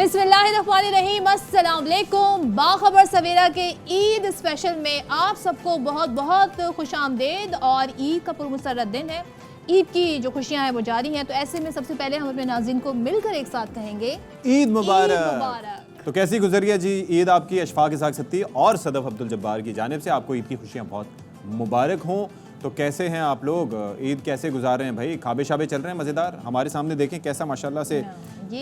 बिस्मिल्लाहिर्रहमानिर्रहीम, अस्सलाम वालेकुम। बाखबर सवेरा के ईद स्पेशल में आप सबको बहुत बहुत खुशामदीद। और ईद का पुरमसरत दिन है, ईद की जो खुशियां हैं वो जारी हैं। तो ऐसे में सबसे पहले हम अपने नाज़रीन को मिलकर एक साथ कहेंगे ईद मुबारक। तो कैसी गुजरी है जी ईद आपकी? अशफाक इसाक सत्ती और सदफ अब्दुल जब्बार की जानिब से आपको ईद की खुशियाँ बहुत मुबारक हों। तो कैसे हैं आप लोग? ईद कैसे गुजार रहे हैं भाई? खाबे शाबे चल रहे हैं मज़ेदार? हमारे सामने देखें कैसा माशाल्लाह से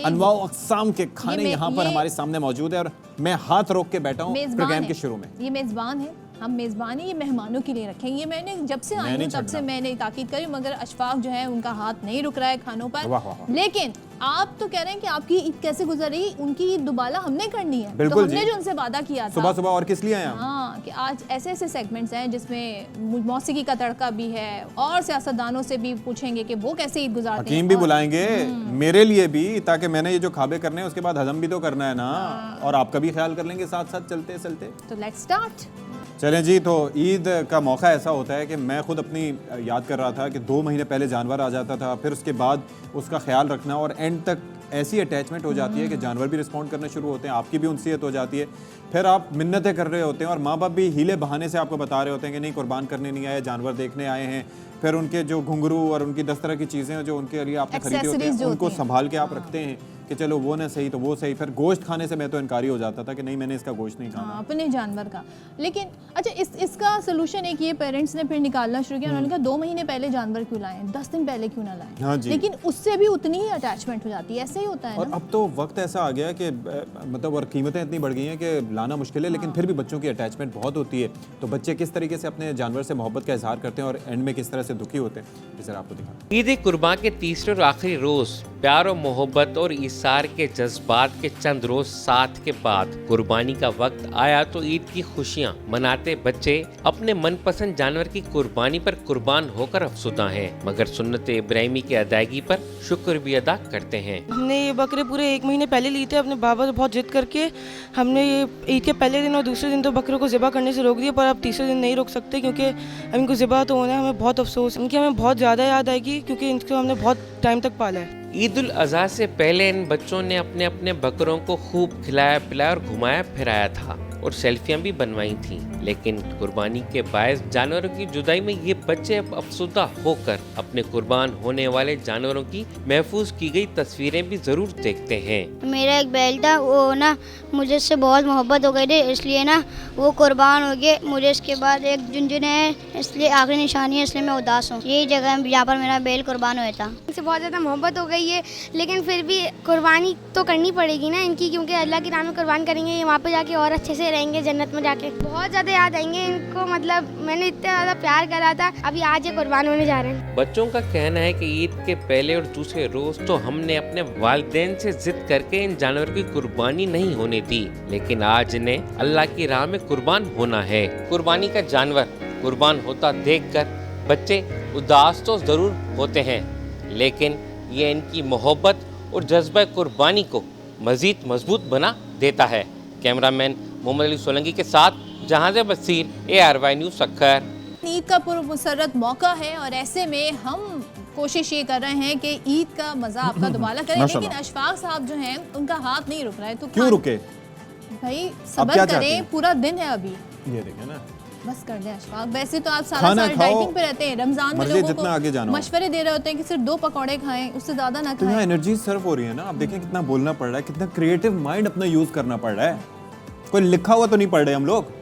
अनवा अक़साम के खाने यहाँ पर हमारे सामने मौजूद है। और मैं हाथ रोक के बैठा हूँ प्रोग्राम के शुरू में। ये मेज़बान है, हम मेज़बान है, ये मेहमानों के लिए रखें। ये मैंने जब से आई हूँ तब से मैंने ताकीद करी, मगर अशफाक जो है उनका हाथ नहीं रुक रहा है खानों पर। लेकिन आप तो कह रहे हैं कि आपकी ईद कैसे गुजर रही, उनकी ईद दोबारा हमने करनी है। तो हमने जो उनसे वादा किया था सुबह सुबह, और किस लिए आए हैं? हाँ, कि आज ऐसे ऐसे सेगमेंट्स हैं जिसमें मौसीकी का तड़का भी है और सियासतदानों से भी पूछेंगे कि वो कैसे ईद गुजारते हैं। हकीम भी बुलाएंगे मेरे लिए भी, ताकि मैंने ये जो खाबे करने हैं उसके बाद हजम भी तो करना है ना। और आपका भी ख्याल कर लेंगे साथ साथ चलते चलते। तो लेट्स स्टार्ट। चलें जी। तो ईद का मौका ऐसा होता है कि मैं खुद अपनी याद कर रहा था कि 2 महीने पहले जानवर आ जाता था, फिर उसके बाद उसका ख्याल रखना, और एंड तक ऐसी अटैचमेंट हो जाती है कि जानवर भी रिस्पॉन्ड करने शुरू होते हैं, आपकी भी उनसीयत हो जाती है। फिर आप मिन्नतें कर रहे होते हैं और माँ बाप भी हीले बहाने से आपको बता रहे होते हैं कि नहीं कुर्बान करने नहीं आए, जानवर देखने आए हैं। फिर उनके जो घुंघरू और उनकी 10 तरह की चीज़ें जो उनके लिए आपने खरीदी होती हैं उनको संभाल के आप रखते हैं कि चलो वो ना सही तो वो सही। फिर गोश्त खाने से मैं तो इनकारी हो जाता था कि नहीं मैंने इसका गोश्त नहीं खाना, अपने जानवर का। लेकिन अच्छा इसका सोल्यूशन एक ये पेरेंट्स ने फिर निकालना शुरू किया। उन्होंने कहा 2 महीने पहले जानवर क्यों लाएं, 10 दिन पहले क्यों ना लाएं। हाँ जी। लेकिन उससे भी उतनी ही अटैचमेंट हो जाती है, ऐसे ही होता है और ना? अब तो वक्त ऐसा आ गया कि मतलब और कीमतें इतनी बढ़ गई हैं कि लाना मुश्किल है, लेकिन फिर भी बच्चों की अटैचमेंट बहुत होती है। तो बच्चे किस तरीके से अपने जानवर से मोहब्बत का इजहार करते हैं और एंड में किस तरह से दुखी होते हैं, इस आपको दिखा। ईद कुर्बान के तीसरे और आखिरी रोज प्यार और मोहब्बत और इसार के जज्बात के चंद रोज साथ के बाद कुर्बानी का वक्त आया तो ईद की खुशियां मनाते बच्चे अपने मनपसंद जानवर की कुर्बानी पर कुर्बान होकर अफसुदा हैं, मगर सुन्नत इब्राहिमी की अदायगी पर शुक्र भी अदा करते हैं। हमने ये बकरे पूरे 1 महीने पहले लिए थे अपने बाबा से बहुत जिद करके। हमने ये ईद के पहले दिन और दूसरे दिन तो बकरों को ज़िबा करने से रोक दिया, पर अब तीसरे दिन नहीं रोक सकते क्योंकि अब इनको ज़िबा तो होना है। हमें बहुत अफसोस, इनकी हमें बहुत ज़्यादा याद आएगी क्योंकि इनको हमने बहुत टाइम तक पाला है। ईद उल अज़हा से पहले इन बच्चों ने अपने अपने बकरों को खूब खिलाया पिलाया और घुमाया फिराया था और सेल्फियां भी बनवाई थी, लेकिन कुर्बानी के बायस जानवरों की जुदाई में ये बच्चे अब अफसुदा होकर अपने कुर्बान होने वाले जानवरों की महफूज की गई तस्वीरें भी जरूर देखते हैं। मेरा एक बैल था, वो ना मुझे उससे बहुत मोहब्बत हो गई थी, इसलिए ना वो कुर्बान हो गए। मुझे इसके बाद एक झुंझुन है, इसलिए आखिरी निशानी है, इसलिए मैं उदास हूँ। यही जगह है जहाँ पर मेरा बैल कुर्बान हुआ था। इनसे बहुत ज़्यादा मोहब्बत हो गई है, लेकिन फिर भी कुर्बानी तो करनी पड़ेगी ना इनकी, क्योंकि अल्लाह की राह में कुर्बान करेंगे ये वहाँ पे जाके और अच्छे से रहेंगे जन्नत में जाके। बहुत ज़्यादा याद आएंगे इनको, मतलब मैंने इतना ज़्यादा प्यार करा था, अभी आज ये कुर्बान होने जा रहे हैं। बच्चों का कहना है कि ईद के पहले और दूसरे रोज तो हमने अपने वालिदैन से जिद करके इन जानवरों की कुर्बानी नहीं होने दी, लेकिन आज इन्हें अल्लाह की राह में कुर्बान होना है। कुर्बानी का जानवर कुर्बान होता देखकर बच्चे उदास तो जरूर होते हैं, लेकिन ये इनकी मोहब्बत और जज्बा कुर्बानी को मजीद मजबूत बना देता है। कैमरामैन मोहम्मद अली सोलंकी के साथ जहाज़ बसीर, ARY न्यूज़ सक्खर। ईद का पुरमसरत मौका है और ऐसे में हम कोशिश ये कर रहे हैं कि ईद का मजा आपका दोबारा करें। लेकिन अशफाक साहब जो हैं उनका हाथ नहीं रुक रहा है, तो क्यों रुके भाई? सब्र करें, पूरा दिन है अभी। ये देखें ना, बस कर दें अशफाक। वैसे तो आप सारा डाइटिंग पे रहते हैं, रमजान में लोगों को मशवरे दे रहे होते हैं कि सिर्फ 2 पकौड़े खाएं, उससे ज्यादा ना खाएं। तो एनर्जी सर्व हो रही है ना। आप देखें कितना बोलना पड़ रहा है, कितना क्रिएटिव माइंड अपना यूज करना पड़ रहा है। कोई लिखा हुआ तो नहीं पढ़ रहे हम लोग।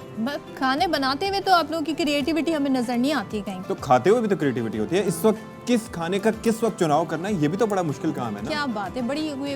खाने बनाते हुए तो आप लोगों की क्रिएटिविटी हमें नजर नहीं आती कहीं। तो खाते हुए भी तो क्रिएटिविटी होती है। इस वक्त किस खाने का किस वक्त चुनाव करना है, ये भी तो बड़ा मुश्किल काम है ना। क्या बात है, बड़ी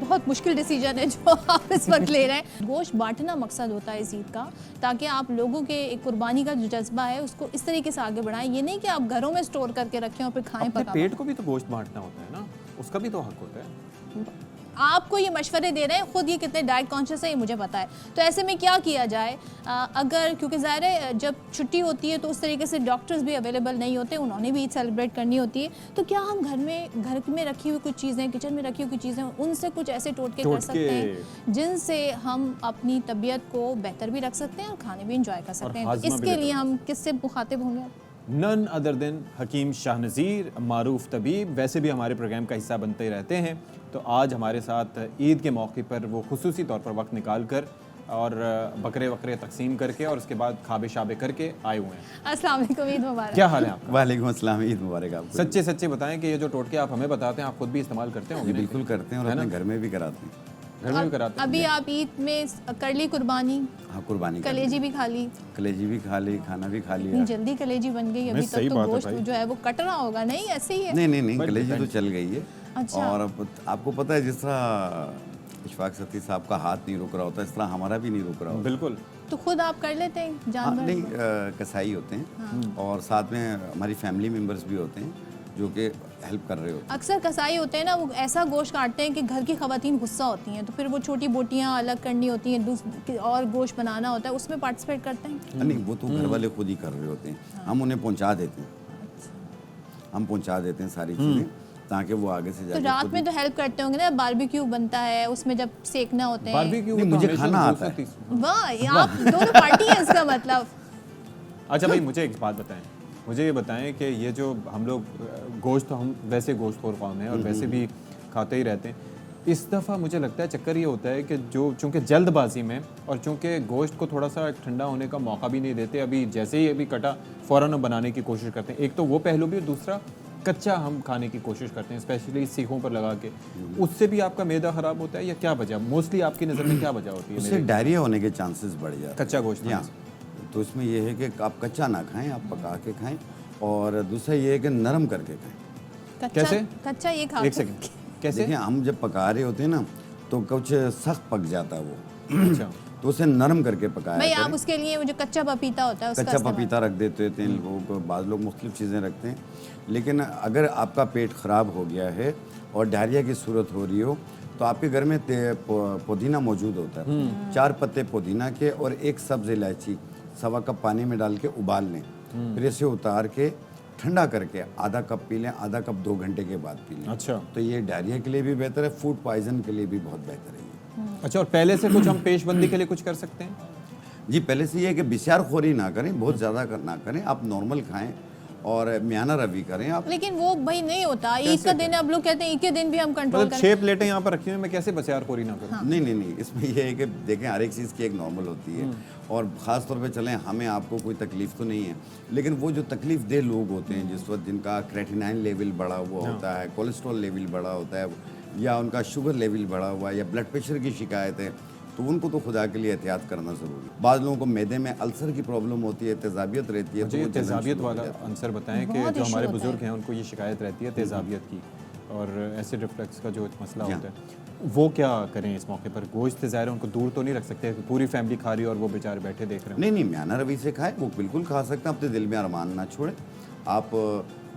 बहुत मुश्किल डिसीजन है जो आप इस वक्त ले रहे हैं। गोश्त बांटना मकसद होता है इस ईद का, ताकि आप लोगों के कुर्बानी का जो जज्बा है उसको इस तरीके से आगे बढ़ाएं। ये नहीं कि आप घरों में स्टोर करके रखें और फिर खाएं। अपने पेट को भी तो गोश्त बांटना होता है ना, उसका भी तो हक होता है। आपको ये मशवरे दे रहे हैं, खुद ये कितने डाइट कॉन्शियस है ये मुझे पता है। तो ऐसे में क्या किया जाए? अगर क्योंकि ज़ाहिर है जब छुट्टी होती है तो उस तरीके से डॉक्टर्स भी अवेलेबल नहीं होते, उन्होंने भी ईद सेलिब्रेट करनी होती है। तो क्या हम घर में रखी हुई कुछ चीज़ें, किचन में रखी हुई कुछ चीज़ें, उनसे कुछ ऐसे टोटके कर सकते हैं जिनसे हम अपनी तबीयत को बेहतर भी रख सकते हैं और खाने भी इंजॉय कर सकते हैं। तो इसके लिए हम किससे मुखातिब होंगे? नन अदर देन हकीम शाह नज़ीर, मारूफ तबीब। वैसे भी हमारे प्रोग्राम का हिस्सा बनते ही रहते हैं, तो आज हमारे साथ ईद के मौके पर वो खुसूसी तौर पर वक्त निकाल कर और बकरे वकरे तकसीम करके और उसके बाद खाबे शाबे करके आए हुए हैं। अस्सलाम वालेकुम, ईद मुबारक। क्या हाल है आपका? वालेकुम अस्सलाम, ईद मुबारक आपको। सच्चे सच्चे बताएं कि ये जो टोटके आप हमें बताते हैं, आप खुद भी इस्तेमाल करते जी होंगे? बिल्कुल करते हैं और है ना? अपने घर में भी कराते हैं। घर में भी कराते हैं? अभी आप ईद में कर ली कुर्बानी, हाँ, कुर्बानी कर कलेजी ली। भी खा ली? कलेजी भी खा ली, खाना भी खा इतनी लिया। जल्दी कलेजी बन गई? अभी सही तक तो बात है गोश्त भाई। जो है वो कट रहा होगा, नहीं ऐसे ही है? नहीं But कलेजी तो depends. चल गई है। अच्छा। और अब आपको पता है जिस तरह इशफाक सती साहब का हाथ नहीं रुक रहा होता, इस तरह हमारा भी नहीं रुक रहा होता। बिल्कुल। तो खुद आप कर लेते हैं हाँ, जानवर? नहीं कसाई होते हैं और साथ में हमारी फैमिली मेम्बर्स भी होते हैं जो कि हेल्प कर रहे होते अक्सर कसाई होते हैं ना, वो ऐसा गोश्त काटते हैं कि घर की खवातीन गुस्सा होती हैं, तो फिर वो छोटी बोटियां अलग करनी होती हैं और गोश्त बनाना होता है, उसमें पार्टिसिपेट करते हैं? हैं। नहीं, वो तो घर वाले खुद ही कर रहे होते हैं, हम उन्हें पहुंचा देते हैं। हम पहुंचा देते हैं सारी चीज़ें ताकि वो आगे से तो जाके रात खुद में तो हेल्प करते होंगे ना, बारबेक्यू बनता है उसमें जब सेकना होते हैं। बारबेक्यू नहीं, तो मुझे हमेशा खाना आता 230 वाह, ये आप दोनों पार्टी है इसका मतलब। अच्छा भाई, मुझे एक बात बताएं, मुझे ये बताएं कि ये जो हम लोग गोश्त, हम वैसे गोश्त खोर कौम है और वैसे भी खाते ही रहते हैं, इस दफ़ा मुझे लगता है चक्कर ये होता है कि जो चूँकि जल्दबाजी में और चूँकि गोश्त को थोड़ा सा ठंडा होने का मौका भी नहीं देते, अभी जैसे ही अभी कटा फ़ौरन हम बनाने की कोशिश करते हैं। एक तो वो पहलू भी, और दूसरा कच्चा हम खाने की कोशिश करते हैं, स्पेशली सीखों पर लगा के। उससे भी आपका मैदा ख़राब होता है या क्या वजह, मोस्टली आपकी नज़र में क्या वजह होती है? उससे डायरिया होने के चांसेस बढ़ जाते हैं। कच्चा गोश्त हाँ, तो इसमें यह है कि आप कच्चा ना खाएं, आप पका के खाएं। और दूसरा ये है कि नरम करके खाएं। कच्चा कैसे? कच्चा ये खाते एक सेकंड, कैसे? देखिए, हम जब पका रहे होते हैं ना तो कुछ सख्त पक जाता है वो, अच्छा, तो उसे नरम करके पकाया भाई, आप करें। उसके लिए वो जो कच्चा पपीता होता है उसका कच्चा इस्तेमाल- पपीता रख देते हैं लोगों को, बाद लोग मुख्तलिफ चीज़ें रखते हैं। लेकिन अगर आपका पेट ख़राब हो गया है और डायरिया की सूरत हो रही हो तो आपके घर में पुदीना मौजूद होता है। 4 पत्ते पुदीना के और 1 सब्ज़ इलायची 1.25 कप पानी में डाल के उबाल लें, फिर इसे उतार के ठंडा करके आधा कप पी लें, आधा कप 2 घंटे के बाद पी लें। अच्छा, तो ये डायरिया के लिए भी बेहतर है, फूड पॉइजन के लिए भी बहुत बेहतर है ये। अच्छा। और पहले से कुछ हम पेशबंदी के लिए कुछ कर सकते हैं? जी, पहले से ये है कि बिशारखोरी ना करें, बहुत ज़्यादा ना करें, आप नॉर्मल खाएं और म्याना रवि करें आप। लेकिन वो भाई नहीं होता, ईद का दिन है, अब लोग कहते हैं ईद के दिन भी हम कंट्रोल मतलब करें। 6 प्लेटें यहाँ पर रखी हुई हैं, मैं कैसे बचारखोरी ना करूँ? नहीं, इसमें ये है कि देखें, हर एक चीज़ की एक नॉर्मल होती है और ख़ास तौर पे चलें, हमें आपको कोई तकलीफ़ तो नहीं है, लेकिन वो जो तकलीफ़ दे लोग होते हैं जिस वक्त जिनका क्रेटिनाइन लेवल बढ़ा हुआ होता है, कोलेस्ट्रॉल लेवल बढ़ा होता है, या उनका शुगर लेवल बढ़ा हुआ है, या ब्लड प्रेशर की शिकायत है, तो उनको तो खुदा के लिए एहतियात करना ज़रूरी है। बाद लोगों को मैदे में अल्सर की प्रॉब्लम होती है, तेज़ाबियत रहती है, मुझे तो ये वो जलन तेज़ाबियत शुरू हो वाला जाती है। आंसर बताएं कि बहुत जो issue हमारे होता बुजुर्ग है। हैं उनको ये शिकायत रहती है तेज़ाबियत की और एसिड रिफ्लक्स का जो मसला जी होता है, वो क्या करें इस मौके पर? गोश्त ज़ाहिर है उनको दूर तो नहीं रख सकते, पूरी फैमिली खा रही है और वो बेचारे बैठे देख रहे हैं। नहीं, म्याना रवि से खाएं, वो बिल्कुल खा सकते हैं, अपने दिल में अरमान ना छोड़ें। आप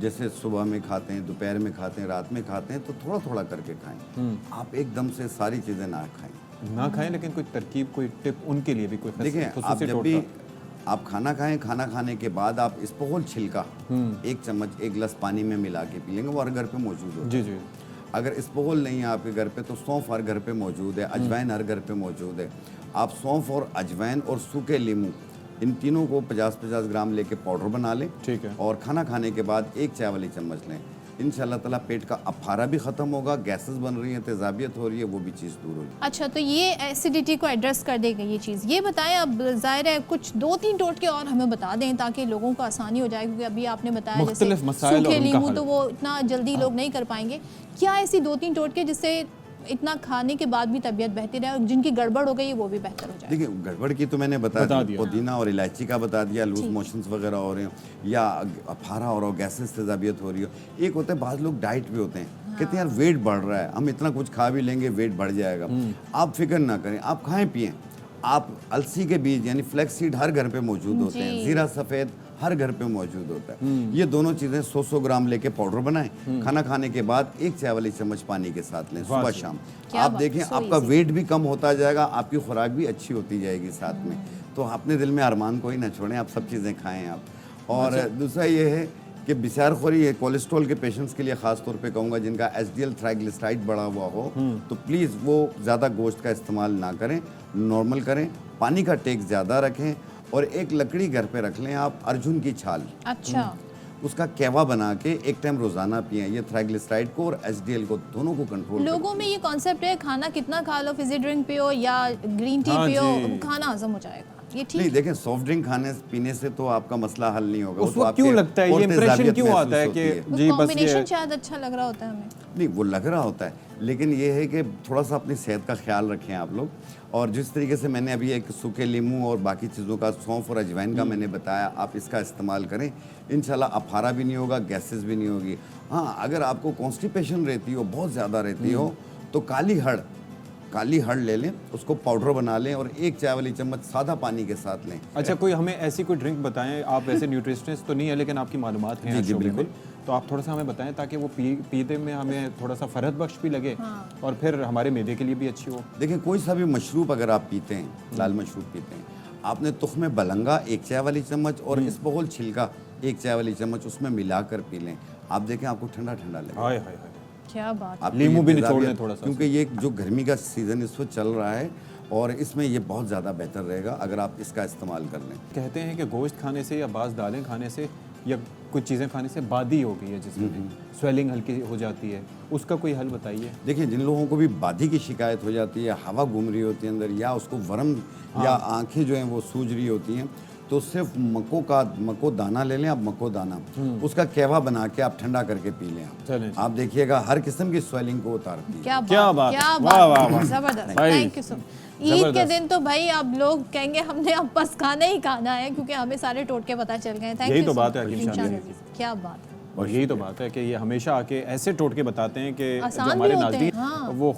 जैसे सुबह में खाते हैं, दोपहर में खाते हैं, रात में खाते हैं, तो थोड़ा थोड़ा करके खाएं। आप एकदम से सारी चीज़ें ना खाएं। ना खाएं, लेकिन कोई तरकीब, कोई टिप उनके लिए भी कोई देखिए, आप खुसूसी जब भी टोटका? आप खाना खाएं, खाना खाने के बाद आप इसबगोल छिलका 1 चम्मच 1 गिलास पानी में मिला के पी लेंगे, वो हर घर पे मौजूद होता है। जी जी। अगर इसबगोल नहीं है आपके घर पे तो सौंफ हर घर पे मौजूद है, अजवाइन हर घर पे मौजूद है। आप सौंफ और अजवाइन और सूखे नींबू, इन तीनों को 50-50 ग्राम लेके पाउडर बना लें, ठीक है। और खाना खाने के बाद 1 चाय वाली चम्मच लें। इंशाल्लाह ताला पेट का अफारा भी ख़त्म होगा, गैसेस बन रही हैं, तेज़ाबियत हो रही है, वो भी चीज़ दूर होगी। अच्छा, तो ये एसिडिटी को एड्रेस कर देगा ये चीज़। ये बताएं, अब जाहिर है कुछ 2-3 टोटके और हमें बता दें ताकि लोगों को आसानी हो जाए, क्योंकि अभी आपने बताया मुख्तलिफ जैसे मसाइल और सूखे उनका नींबू हल। तो वो इतना जल्दी लोग नहीं कर पाएंगे। क्या ऐसी 2-3 टोटके जिससे इतना खाने के बाद भी तबीयत बेहतर है और जिनकी गड़बड़ हो गई है वो भी बेहतर हो जाए? देखिए, गड़बड़ की तो मैंने बता बता दिया, दिया। पुदीना और इलायची का बता दिया, लूज मोशंस वगैरह हो रहे हो या अफारा हो रहा हो, गैसेस तेज़ाबियत हो रही हो। एक होता है, बाद लोग डाइट पे होते हैं, कहते हैं यार वेट बढ़ रहा है, हम इतना कुछ खा भी लेंगे वेट बढ़ जाएगा। आप फिक्र ना करें, आप खाएं पिएं। आप अलसी के बीज यानी फ्लैक्स सीड हर घर पे मौजूद होते हैं, जीरा सफ़ेद हर घर पे मौजूद होता है। ये दोनों चीज़ें 100-100 ग्राम लेके पाउडर बनाएं, खाना खाने के बाद 1 चाय वाली चम्मच पानी के साथ लें सुबह शाम। क्या आप बात, देखें so आपका easy। वेट भी कम होता जाएगा, आपकी खुराक भी अच्छी होती जाएगी साथ में। तो अपने दिल में अरमान को ही ना छोड़ें, आप सब चीज़ें खाएं आप। और दूसरा ये है कि बिसारखोरी है, कोलेस्ट्रॉल के पेशेंट्स के लिए ख़ास तौर पे कहूँगा जिनका एचडीएल ट्राइग्लिसराइड बढ़ा हुआ हो, तो प्लीज़ वो ज़्यादा गोश्त का इस्तेमाल ना करें, नॉर्मल करें, पानी का टेक ज़्यादा रखें और एक लकड़ी घर पे रख लें आप, अर्जुन की छाल, अच्छा, उसका कैवा बना के एक टाइम रोजाना पिएं। ये ट्राइग्लिसराइड को और एचडीएल को दोनों को कंट्रोल लोगों में ये कॉन्सेप्ट है खाना कितना खा लो, फिजी ड्रिंक पियो या ग्रीन टी हाँ पियो, जी। खाना हजम हो जाएगा, ये नहीं। ठीक? देखें, सॉफ्ट ड्रिंक खाने पीने से तो आपका मसला हल नहीं होगा। उस वक्त क्यों लगता है, ये इंप्रेशन क्यों आता है कि जी बस कॉम्बिनेशन ये शायद अच्छा लग रहा होता है हमें। नहीं, वो लग रहा होता है, लेकिन ये है कि थोड़ा सा अपनी सेहत का ख्याल रखें आप लोग। और जिस तरीके से मैंने अभी एक सूखे नींबू और बाकी चीज़ों का, सौंफ और अजवाइन का मैंने बताया, आप इसका इस्तेमाल करें, इंशाल्लाह अफारा भी नहीं होगा, गैसेस भी नहीं होगी। हाँ, अगर आपको कॉन्स्टिपेशन रहती हो, बहुत ज़्यादा रहती हो, तो काली हड़ ले लें, उसको पाउडर बना लें और 1 चाय वाली चम्मच सादा पानी के साथ लें। अच्छा, कोई हमें ऐसी कोई ड्रिंक बताएं, आप वैसे न्यूट्रिशनिस्ट तो नहीं है लेकिन आपकी मालूमात हैं जी, इस जी, शोबे में, बिल्कुल। तो आप थोड़ा सा हमें बताएं ताकि वो पीते में हमें थोड़ा सा फ़रहत बख्श भी लगे और फिर हमारे मैदे के लिए भी अच्छी हो। देखिए, कोई सा भी मशरूब अगर आप पीते हैं, लाल मशरूब पीते हैं, आपने तुख्म बलंगा 1 चाय वाली चम्मच और इसबगोल छिलका 1 चाय वाली चम्मच उसमें मिलाकर पी लें, आप देखें आपको ठंडा ठंडा लगेगा। हाय हाय हाय, क्या बात, आपको नींबू ये भी तेजाबियत- निचोड़ लें थोड़ा सा। क्योंकि ये जो गर्मी का सीज़न इस वक्त चल रहा है और इसमें ये बहुत ज़्यादा बेहतर रहेगा अगर आप इसका इस्तेमाल कर लें। कहते हैं कि गोश्त खाने से या बाज़ दालें खाने से या कुछ चीज़ें खाने से बादी हो गई है, जिसमें स्वेलिंग हल्की हो जाती है, उसका कोई हल बताइए। देखिए, जिन लोगों को भी बादी की शिकायत हो जाती है, हवा घूम रही होती है अंदर, या उसको वर्म या आंखें जो हैं वो सूज रही होती हैं, तो सिर्फ मको दाना ले लें आप, मको दाना, उसका कैवा बना के आप ठंडा करके पी लें चलें। आप देखिएगा हर किस्म की स्वेलिंग को उतारती है। क्या बात, वाह, वाह, वाह। जबरदस्त, भाई, thank you so much. Eid के जबरदस्त। दिन तो भाई अब लोग कहेंगे हमने अब बस खाना ही खाना है, क्योंकि हमें सारे टोटके पता चल गए। Thank you. यही तो बात है हकीम शाह जी। क्या बात है। और यही तो बात है कि ये हमेशा आके ऐसे टोटके बताते हैं कि आसान जो भी हमारे होते हैं, नाज़रीन हाँ। वो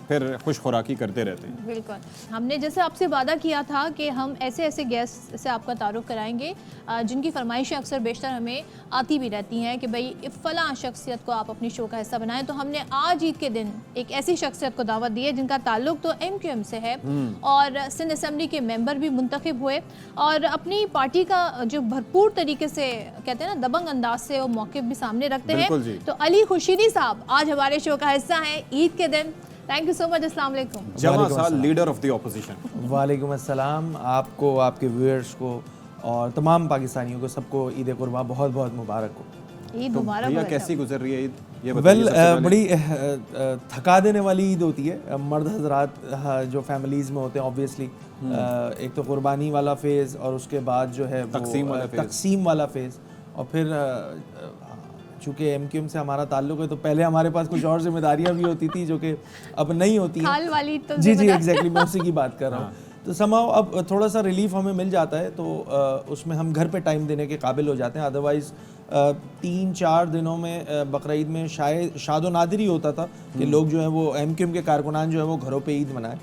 फिर खुश खुराकी करते रहते हैं। बिल्कुल, हमने जैसे आपसे वादा किया था कि हम ऐसे ऐसे गेस्ट से आपका तारुफ कराएंगे जिनकी फरमाइशें अक्सर बेशतर हमें आती भी रहती हैं कि भाई फ़लाँ शख्सियत को आप अपनी शो का हिस्सा बनाएं। तो हमने आज ईद के दिन एक ऐसी शख्सियत को दावत दी है जिनका ताल्लुक तो MQM से है और सिंध असम्बली के मेंबर भी मुंतखब हुए और अपनी पार्टी का जो भरपूर तरीके से कहते हैं ना दबंग अंदाज से वो मौक़िफ़ भी सामने रखते बिल्कुल जी। हैं। तो अली खुर्शीदी साहब आज हमारे शो का हिस्सा हैं ईद के दिन। Thank you so much. अस्सलाम वालेकुम। जमा साल लीडर ऑफ द ऑपोजिशन। वालेकुम अस्सलाम, आपको, आपके व्यूअर्स को और तमाम पाकिस्तानियों को सबको ईद कुर्बान बहुत बहुत मुबारक हो। ईद तो मुबारक भैया हो। कैसी गुजर रही है ईद, ये बताइए वेल सबसे पहले। बड़ी थका देने वाली ईद होती है। मर्द हजरात जो फैमिलीज़ में होते हैं ऑब्वियसली, एक तो कुर्बानी वाला फेज़ और उसके बाद जो है वो तकसीम वाला फेज़, और फिर चूँकि MQM से हमारा ताल्लुक है तो पहले हमारे पास कुछ और जिम्मेदारियां भी होती थी जो कि अब नहीं होती हैं। हाल वाली तो जी एग्जैक्टली, मैं उसी की बात कर रहा हूँ। तो समाओ अब थोड़ा सा रिलीफ हमें मिल जाता है तो उसमें हम घर पे टाइम देने के काबिल हो जाते हैं। अदरवाइज़ 3-4 दिनों में बकरीद में शायद शादो नादिर ही होता था कि लोग जो है वो MQM के कारकुनान जो है वो घरों पे ईद मनाएं,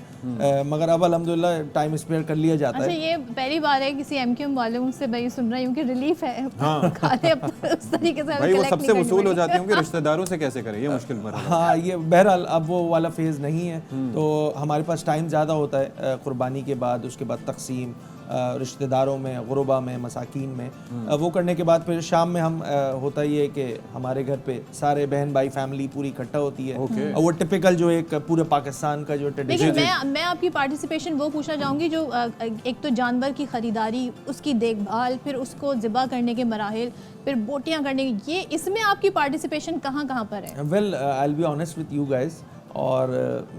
मगर अब अल्हम्दुलिल्लाह टाइम स्पेयर कर लिया जाता अच्छा, है। ये पहली बार है किसी MQM वालों से भाई सुन रही हूँ कि रिलीफ है खाने उस तरीके से भाई वो collect सबसे नहीं वसूल हो करनी जाती होंगी, रिश्तेदारों से कैसे करें, ये मुश्किल मरहला। हाँ, ये बहरहाल अब वो वाला फेज़ नहीं है तो हमारे पास टाइम ज़्यादा होता है कुर्बानी के बाद, उसके बाद तकसीम रिश्तेदारों में, गुरबा में, मसाकीन में, वो करने के बाद फिर शाम में हम होता ही है कि हमारे घर पे सारे बहन भाई फैमिली पूरी इकट्ठा होती है और वो टिपिकल जो एक पूरे पाकिस्तान का जो ट्रेडिशन। लेकिन मैं आपकी पार्टिसिपेशन वो पूछना चाहूँगी जो एक तो जानवर की ख़रीदारी, उसकी देखभाल, फिर उसको ज़िबा करने के मराहिल, फिर बोटियाँ करने की, ये इसमें आपकी पार्टिसिपेशन कहाँ कहाँ पर है? Well I will be honest with you guys, और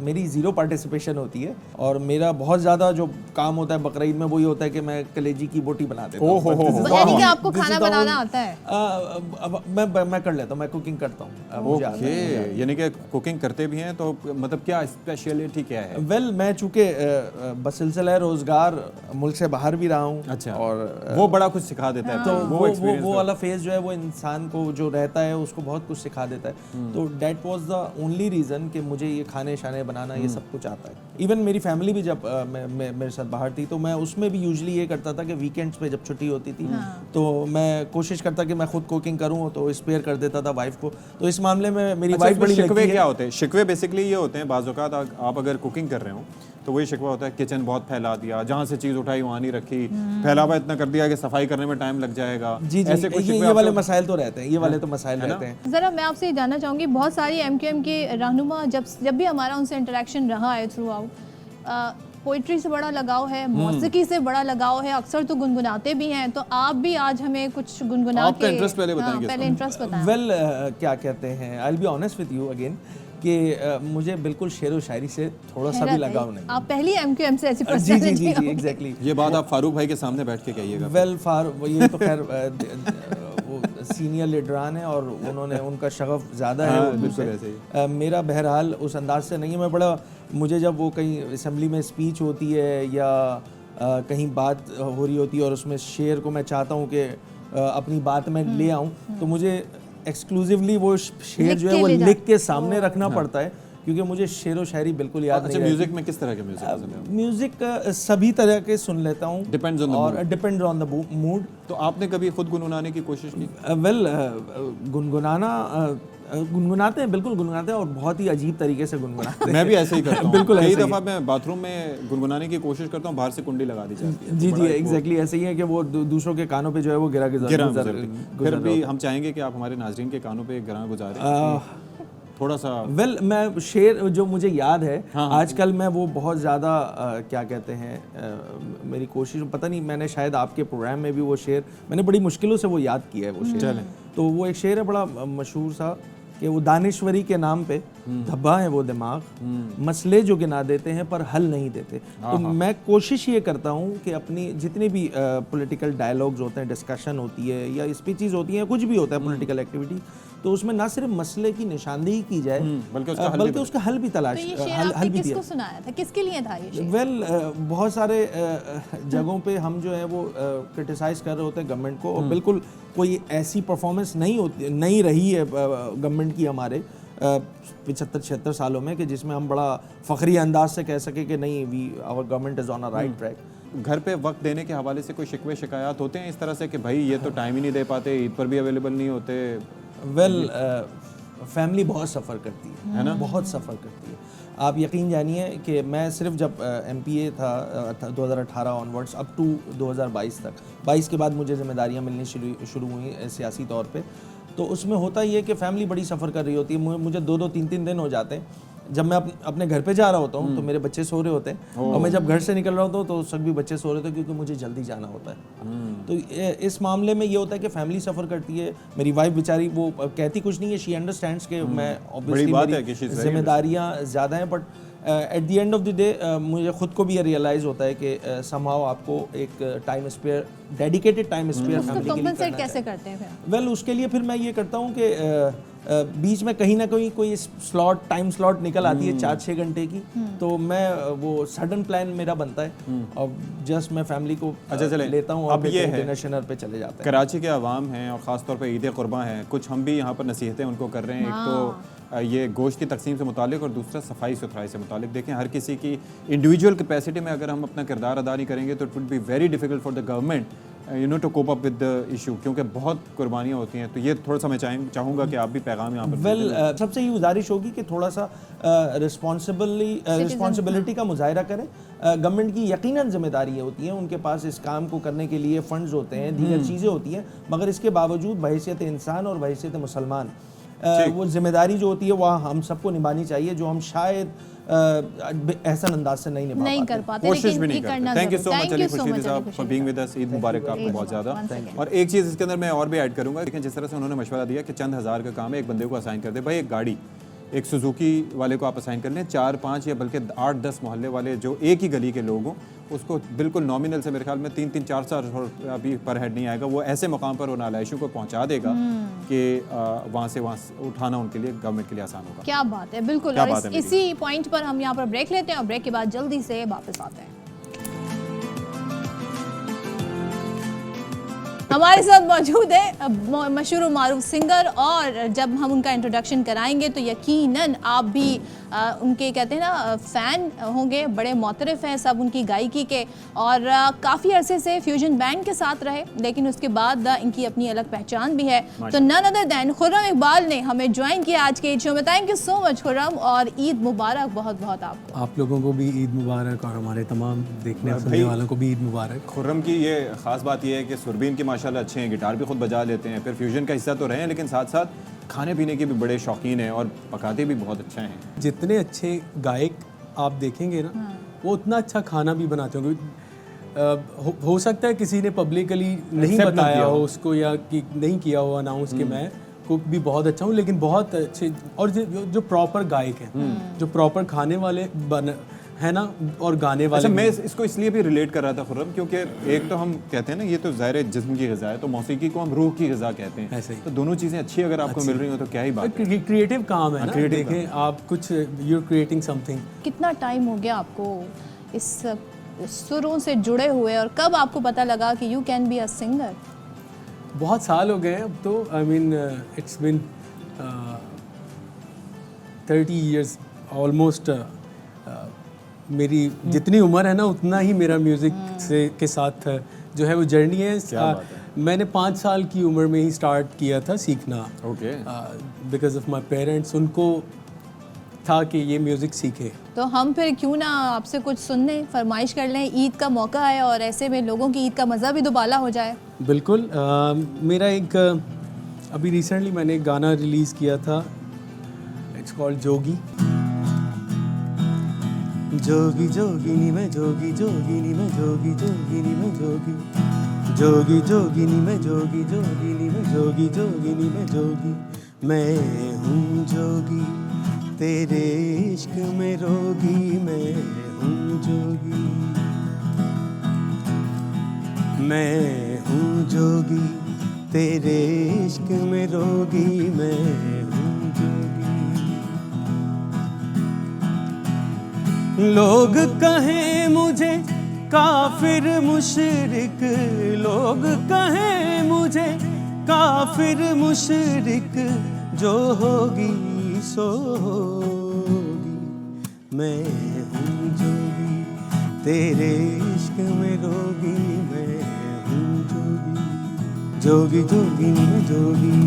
मेरी ज़ीरो पार्टिसिपेशन होती है और मेरा बहुत ज़्यादा जो काम होता है बकरीद में वही होता है कि मैं कलेजी की बोटी बना देता हूँ। यानी कि आपको खाना बनाना आता है? मैं कर लेता हूँ, मैं कुकिंग करता हूँ। ओके, यानी कि कुकिंग करते भी हैं, तो मतलब क्या स्पेशलिटी क्या है? वेल मैं चूँकि बसिलसिला रोज़गार मुल्क से बाहर भी रहा हूँ। अच्छा, और वो बड़ा कुछ सिखा देता है, तो वो वो वाला फेज़ जो है वो इंसान को जो रहता है उसको बहुत कुछ सिखा देता है। तो that was the only reason कि मुझे ये खाने शाने बनाना ये सब कुछ आता है। इवन मेरी फैमिली भी जब मेरे साथ बाहर थी तो मैं उसमें भी यूजुअली ये करता था कि वीकेंड्स पे जब छुट्टी होती थी तो मैं कोशिश करता कि मैं खुद कुकिंग करूँ, तो स्पेयर कर देता था वाइफ को। तो इस मामले में मेरी वाइफ बड़ी शिकवे क्या होते हैं? शिकवे बेसिकली ये होते हैं, बाज़ औक़ात आप अगर कुकिंग कर रहे हो तो वही शिकवा होता है किचन बहुत फैला दिया, जहाँ से चीज़ उठाई वहाँ नहीं रखी, फैलावा इतना कर दिया कि सफाई करने में टाइम लग जाएगा। जी ऐसे कुछ ये वाले मसाइल तो रहते हैं, ये वाले तो मसाइल रहते हैं। ज़रा मैं आपसे ये जानना चाहूँगी, बहुत सारी MQM के रहनुमा जब भी हमारा उनसे इंटरेक्शन रहा है थ्रू आउट, पोइट्री से बड़ा लगाव है, मौसीकी से बड़ा लगाव है, अक्सर तो गुनगुनाते भी हैं, तो आप भी आज हमें कुछ गुनगुना आपका के इंटरेस्ट पहले बताएंगे पहले इंटरेस्ट बताएं। वेल क्या कहते हैं, I will be honest with you again कि मुझे बिल्कुल शेर व शायरी से थोड़ा सा भी लगाव नहीं। आप पहली MQM से ऐसी जी जी पर्सनालिटी जी जी हो। एग्जैक्टली। ये बात आप फारूक भाई के सामने बैठ के कहिएगा। वेल ये तो खैर वो सीनियर लीडरान है और उन्होंने उनका शगफ ज़्यादा है। हाँ, वो बिल्कुल मुझसे। ऐसे ही। मेरा बहरहाल उस अंदाज से नहीं है। मैं बड़ा, मुझे जब वो कहीं असेंबली में स्पीच होती है या कहीं बात हो रही होती है और उसमें शेर को मैं चाहता हूँ कि अपनी बात में ले आऊँ, तो मुझे एक्सक्लूसिवली वो शेर जो है वो लिख के सामने रखना पड़ता है, क्योंकि मुझे शेर व शायरी बिल्कुल याद अच्छा, नहीं म्यूजिक में किस तरह के म्यूजिक पसंद है? म्यूजिक सभी तरह के सुन लेता हूँ, Depends on the और mood. Depend on the mood. तो आपने कभी खुद गुनगुनाने की कोशिश की? वेल गुनगुनाते हैं, बिल्कुल गुनगुनाते हैं, और बहुत ही अजीब तरीके से गुनगुनाते हैं। मैं भी ऐसे ही करता हूँ। बिल्कुल कई ऐसे ही। दफा मैं बाथरूम में गुनगुनाने की कोशिश करता हूँ, बाहर से कुंडी लगा दी जाती है। जी जी एग्जैक्टली ऐसे ही है कि वो दूसरों के कानों पे जो है वो गिरा गिरा गुजर गुजरती। फिर भी हम चाहेंगे कि आप हमारे नाजरीन के कानों पे गिरा गुजारें थोड़ा सा। वेल मैं शेर जो मुझे याद है, आजकल मैं वो बहुत ज़्यादा क्या कहते हैं, मेरी कोशिश, पता नहीं, मैंने शायद आपके प्रोग्राम में भी वो शेर मैंने बड़ी मुश्किलों से वो याद किया है वो शेर। तो वो एक शेर है बड़ा मशहूर सा कि वो दानिश्वरी के नाम पे धब्बा है वो दिमाग, मसले जो गिना देते हैं पर हल नहीं देते। तो मैं कोशिश ये करता हूँ कि अपनी जितनी भी पॉलिटिकल डायलॉग्स होते हैं, डिस्कशन होती है या स्पीचेस होती हैं, कुछ भी होता है पॉलिटिकल एक्टिविटी, तो उसमें ना सिर्फ मसले की निशानदेही की जाए बल्कि उसका हल भी तो तलाश ये शेर हल आपने भी किसको दिया। सुनाया था, किसके लिए था ये शेर? वेल बहुत सारे जगहों पे हम जो है वो क्रिटिसाइज कर रहे होते हैं गवर्नमेंट को, और बिल्कुल कोई ऐसी परफॉर्मेंस नहीं रही है गवर्नमेंट की हमारे 75-76 सालों में कि जिसमें हम बड़ा फखरी अंदाज से कह सके कि नहीं, we our government is on a right track. घर पे वक्त देने के हवाले से कोई शिकवे शिकायत होते हैं इस तरह से कि भाई ये तो टाइम ही नहीं दे पाते, ईद पर भी अवेलेबल नहीं होते? वेल फैमिली बहुत सफ़र करती है ना, बहुत सफ़र करती है। आप यकीन जानिए कि मैं सिर्फ जब MPA था 2018 ऑनवर्ड्स अप टू 2022 तक, 22 के बाद मुझे जिम्मेदारियां मिलनी शुरू हुई सियासी तौर पे, तो उसमें होता ही है कि फ़ैमिली बड़ी सफ़र कर रही होती है। मुझे 2-2 3-3 दिन हो जाते हैं जब मैं अपने घर पे जा रहा होता हूँ, तो मेरे बच्चे सो रहे होते हैं, और मैं जब घर से निकल रहा होता हूँ तो सभी बच्चे सो रहे होते हैं, क्योंकि मुझे जल्दी जाना होता है। तो इस मामले में ये होता है कि फैमिली सफ़र करती है। मेरी वाइफ बेचारी वो कहती कुछ नहीं है, शी अंडरस्टैंड्स कि मैं ऑब्वियसली मेरी जिम्मेदारियाँ ज़्यादा हैं, but at the end of the day मुझे ख़ुद को भी ये रियलाइज़ होता है कि समहाउ आपको एक time spare, dedicated time spare family के लिए कंपनसेट कैसे करते हैं फिर? वेल उसके लिए फिर मैं ये करता हूँ कि बीच में कहीं ना कहीं कोई टाइम स्लॉट निकल आती है 4-6 घंटे की, तो मैं वो सडन प्लान मेरा बनता है और जस्ट मैं फैमिली को लेता हूँ और अब ये है डिनर शिनर पे चले जाते हैं। कराची के अवाम हैं और ख़ास तौर पे ईद कुर्बान है, कुछ हम भी यहाँ पर नसीहतें उनको कर रहे हैं। एक तो ये गोश्त की तकसीम से मुतालिक और दूसरा सफाई सुथराई से मुतालिक। देखें, हर किसी की इंडिविजुअल कैपेसिटी में अगर हम अपना किरदार अदा नहीं करेंगे तो it would be very difficult for the government to cope up with the issue, क्योंकि बहुत कुर्बानियाँ होती हैं। तो ये थोड़ा सा मैं चाहूँगा कि आप भी पैगाम यहाँ पर वेल सबसे ये गुजारिश होगी कि थोड़ा सा रिस्पॉन्सिबिलिटी का मुजाहिरा करें। गवर्नमेंट की यकीनन जिम्मेदारियाँ होती हैं, उनके पास इस काम को करने के लिए फंड्स होते हैं, दीगर चीज़ें होती हैं, मगर इसके बावजूद बहैसियत इंसान और बहैसियत मुसलमान वो जिम्मेदारी जो होती है वह हम सबको निभानी चाहिए, जो हम शायद एहसन अंदाज से नहीं कर पाते, कोशिश भी नहीं करते। Thank you so much Ali Khurshid sahab for being with us. Eid मुबारक आपको बहुत ज़्यादा। और एक चीज़ इसके अंदर मैं और भी ऐड करूँगा, लेकिन जिस तरह से उन्होंने मशवरा दिया कि चंद हज़ार का काम है, एक बंदे को असाइन कर दे, भाई एक गाड़ी एक सुजुकी वाले को आप असाइन कर लें, 4-5 या बल्कि 8-10 मोहल्ले वाले जो एक ही गली के लोग हों, उसको बिल्कुल नॉमिनल से मेरे ख्याल में 3-4 अभी पर हेड नहीं आएगा, वो ऐसे मकाम पर उन आलाइशों को पहुंचा देगा कि वहाँ से उठाना उनके लिए गवर्नमेंट के लिए आसान होगा। क्या बात है, बिल्कुल। और इसी पॉइंट पर हम यहाँ पर ब्रेक लेते हैं और ब्रेक के बाद जल्दी से वापस आते हैं। हमारे साथ मौजूद है मशहूर मारूफ सिंगर, और जब हम उनका इंट्रोडक्शन कराएंगे तो यकीनन आप भी उनके कहते हैं ना फ़ैन होंगे, बड़े मोतरफ़ हैं सब उनकी गायकी के, और काफ़ी अरसे से फ्यूजन बैंड के साथ रहे, लेकिन उसके बाद इनकी अपनी अलग पहचान भी है। तो none other than Khurram Iqbal ने हमें ज्वाइन किया आज के ईद शो में। Thank you so much Khurram, और ईद मुबारक बहुत बहुत आपको। आप लोगों को भी ईद मुबारक, और हमारे तमाम देखने सुनने वालों को भी ईद मुबारक। खुर्रम की ये ख़ास बात यह है कि सुरबीन की माशाल्लाह अच्छे हैं, गिटार भी खुद बजा लेते हैं, फिर फ्यूजन का हिस्सा तो रहे हैं, लेकिन साथ साथ खाने पीने के भी बड़े शौकीन हैं और पकाते भी बहुत अच्छा हैं। जितने अच्छे गायक आप देखेंगे ना, वो उतना अच्छा खाना भी बनाते होंगे। हो सकता है किसी ने पब्लिकली नहीं Accept ना बताया किया हो हो। उसको, या कि नहीं किया हो अनाउंस कि मैं कुक भी बहुत अच्छा हूँ, लेकिन बहुत अच्छे, और जो प्रॉपर गायक हैं, जो प्रॉपर खाने वाले है ना, और गाने वाले अच्छा, मैं भी। इसको इसलिए भी रिलेट कर रहा था खुर्रम, क्योंकि एक तो हम कहते हैं ना ये तो ज़ाहिर है जिस्म की ग़िज़ा है, तो मौसीकी को हम रूह की ग़िज़ा कहते हैं। ऐसे ही। तो दोनों चीज़ें अच्छी अगर आपको मिल रही हो तो क्या ही बात है। क्रिएटिव काम है ना, creative देखें आप कुछ, यू आर क्रिएटिंग समथिंग। कितना टाइम हो गया आपको इस सुरों से जुड़े हुए, और कब आपको पता लगा कि you can be a singer? बहुत साल हो गए अब तो, I mean it's been 30 years almost. मेरी जितनी उम्र है ना उतना ही मेरा म्यूज़िक से के साथ जो है वो जर्नी है। बात मैंने 5 साल की उम्र में ही स्टार्ट किया था सीखना, okay. Because of my parents. उनको था कि ये म्यूज़िक सीखे। तो हम फिर क्यों ना आपसे कुछ सुन लें, फरमाइश कर लें। ईद का मौका है और ऐसे में लोगों की ईद का मज़ा भी दुबाला हो जाए। बिल्कुल। मेरा एक अभी रिसेंटली मैंने एक गाना रिलीज़ किया था, इट्स कॉल्ड जोगी। जोगी जोगिनी मैं जोगी, जोगिनी मैं जोगी, जोगिनी मैं जोगी, जोगी जोगिनी मैं जोगी, जोगिनी मैं जोगी, जोगिनी मैं जोगी। मैं हूँ जोगी तेरे इश्क में रोगी, मैं हूँ जोगी, मैं हूँ जोगी तेरे इश्क में रोगी, मैं हूँ जोगी। लोग कहें मुझे काफिर मुशरिक, लोग कहें मुझे काफिर मुशरिक, जो होगी सो होगी। मैं हूँ जोगी तेरे इश्क में रोगी, मैं हूँ जोगी, जोगी जोगिनी मैं जोगी।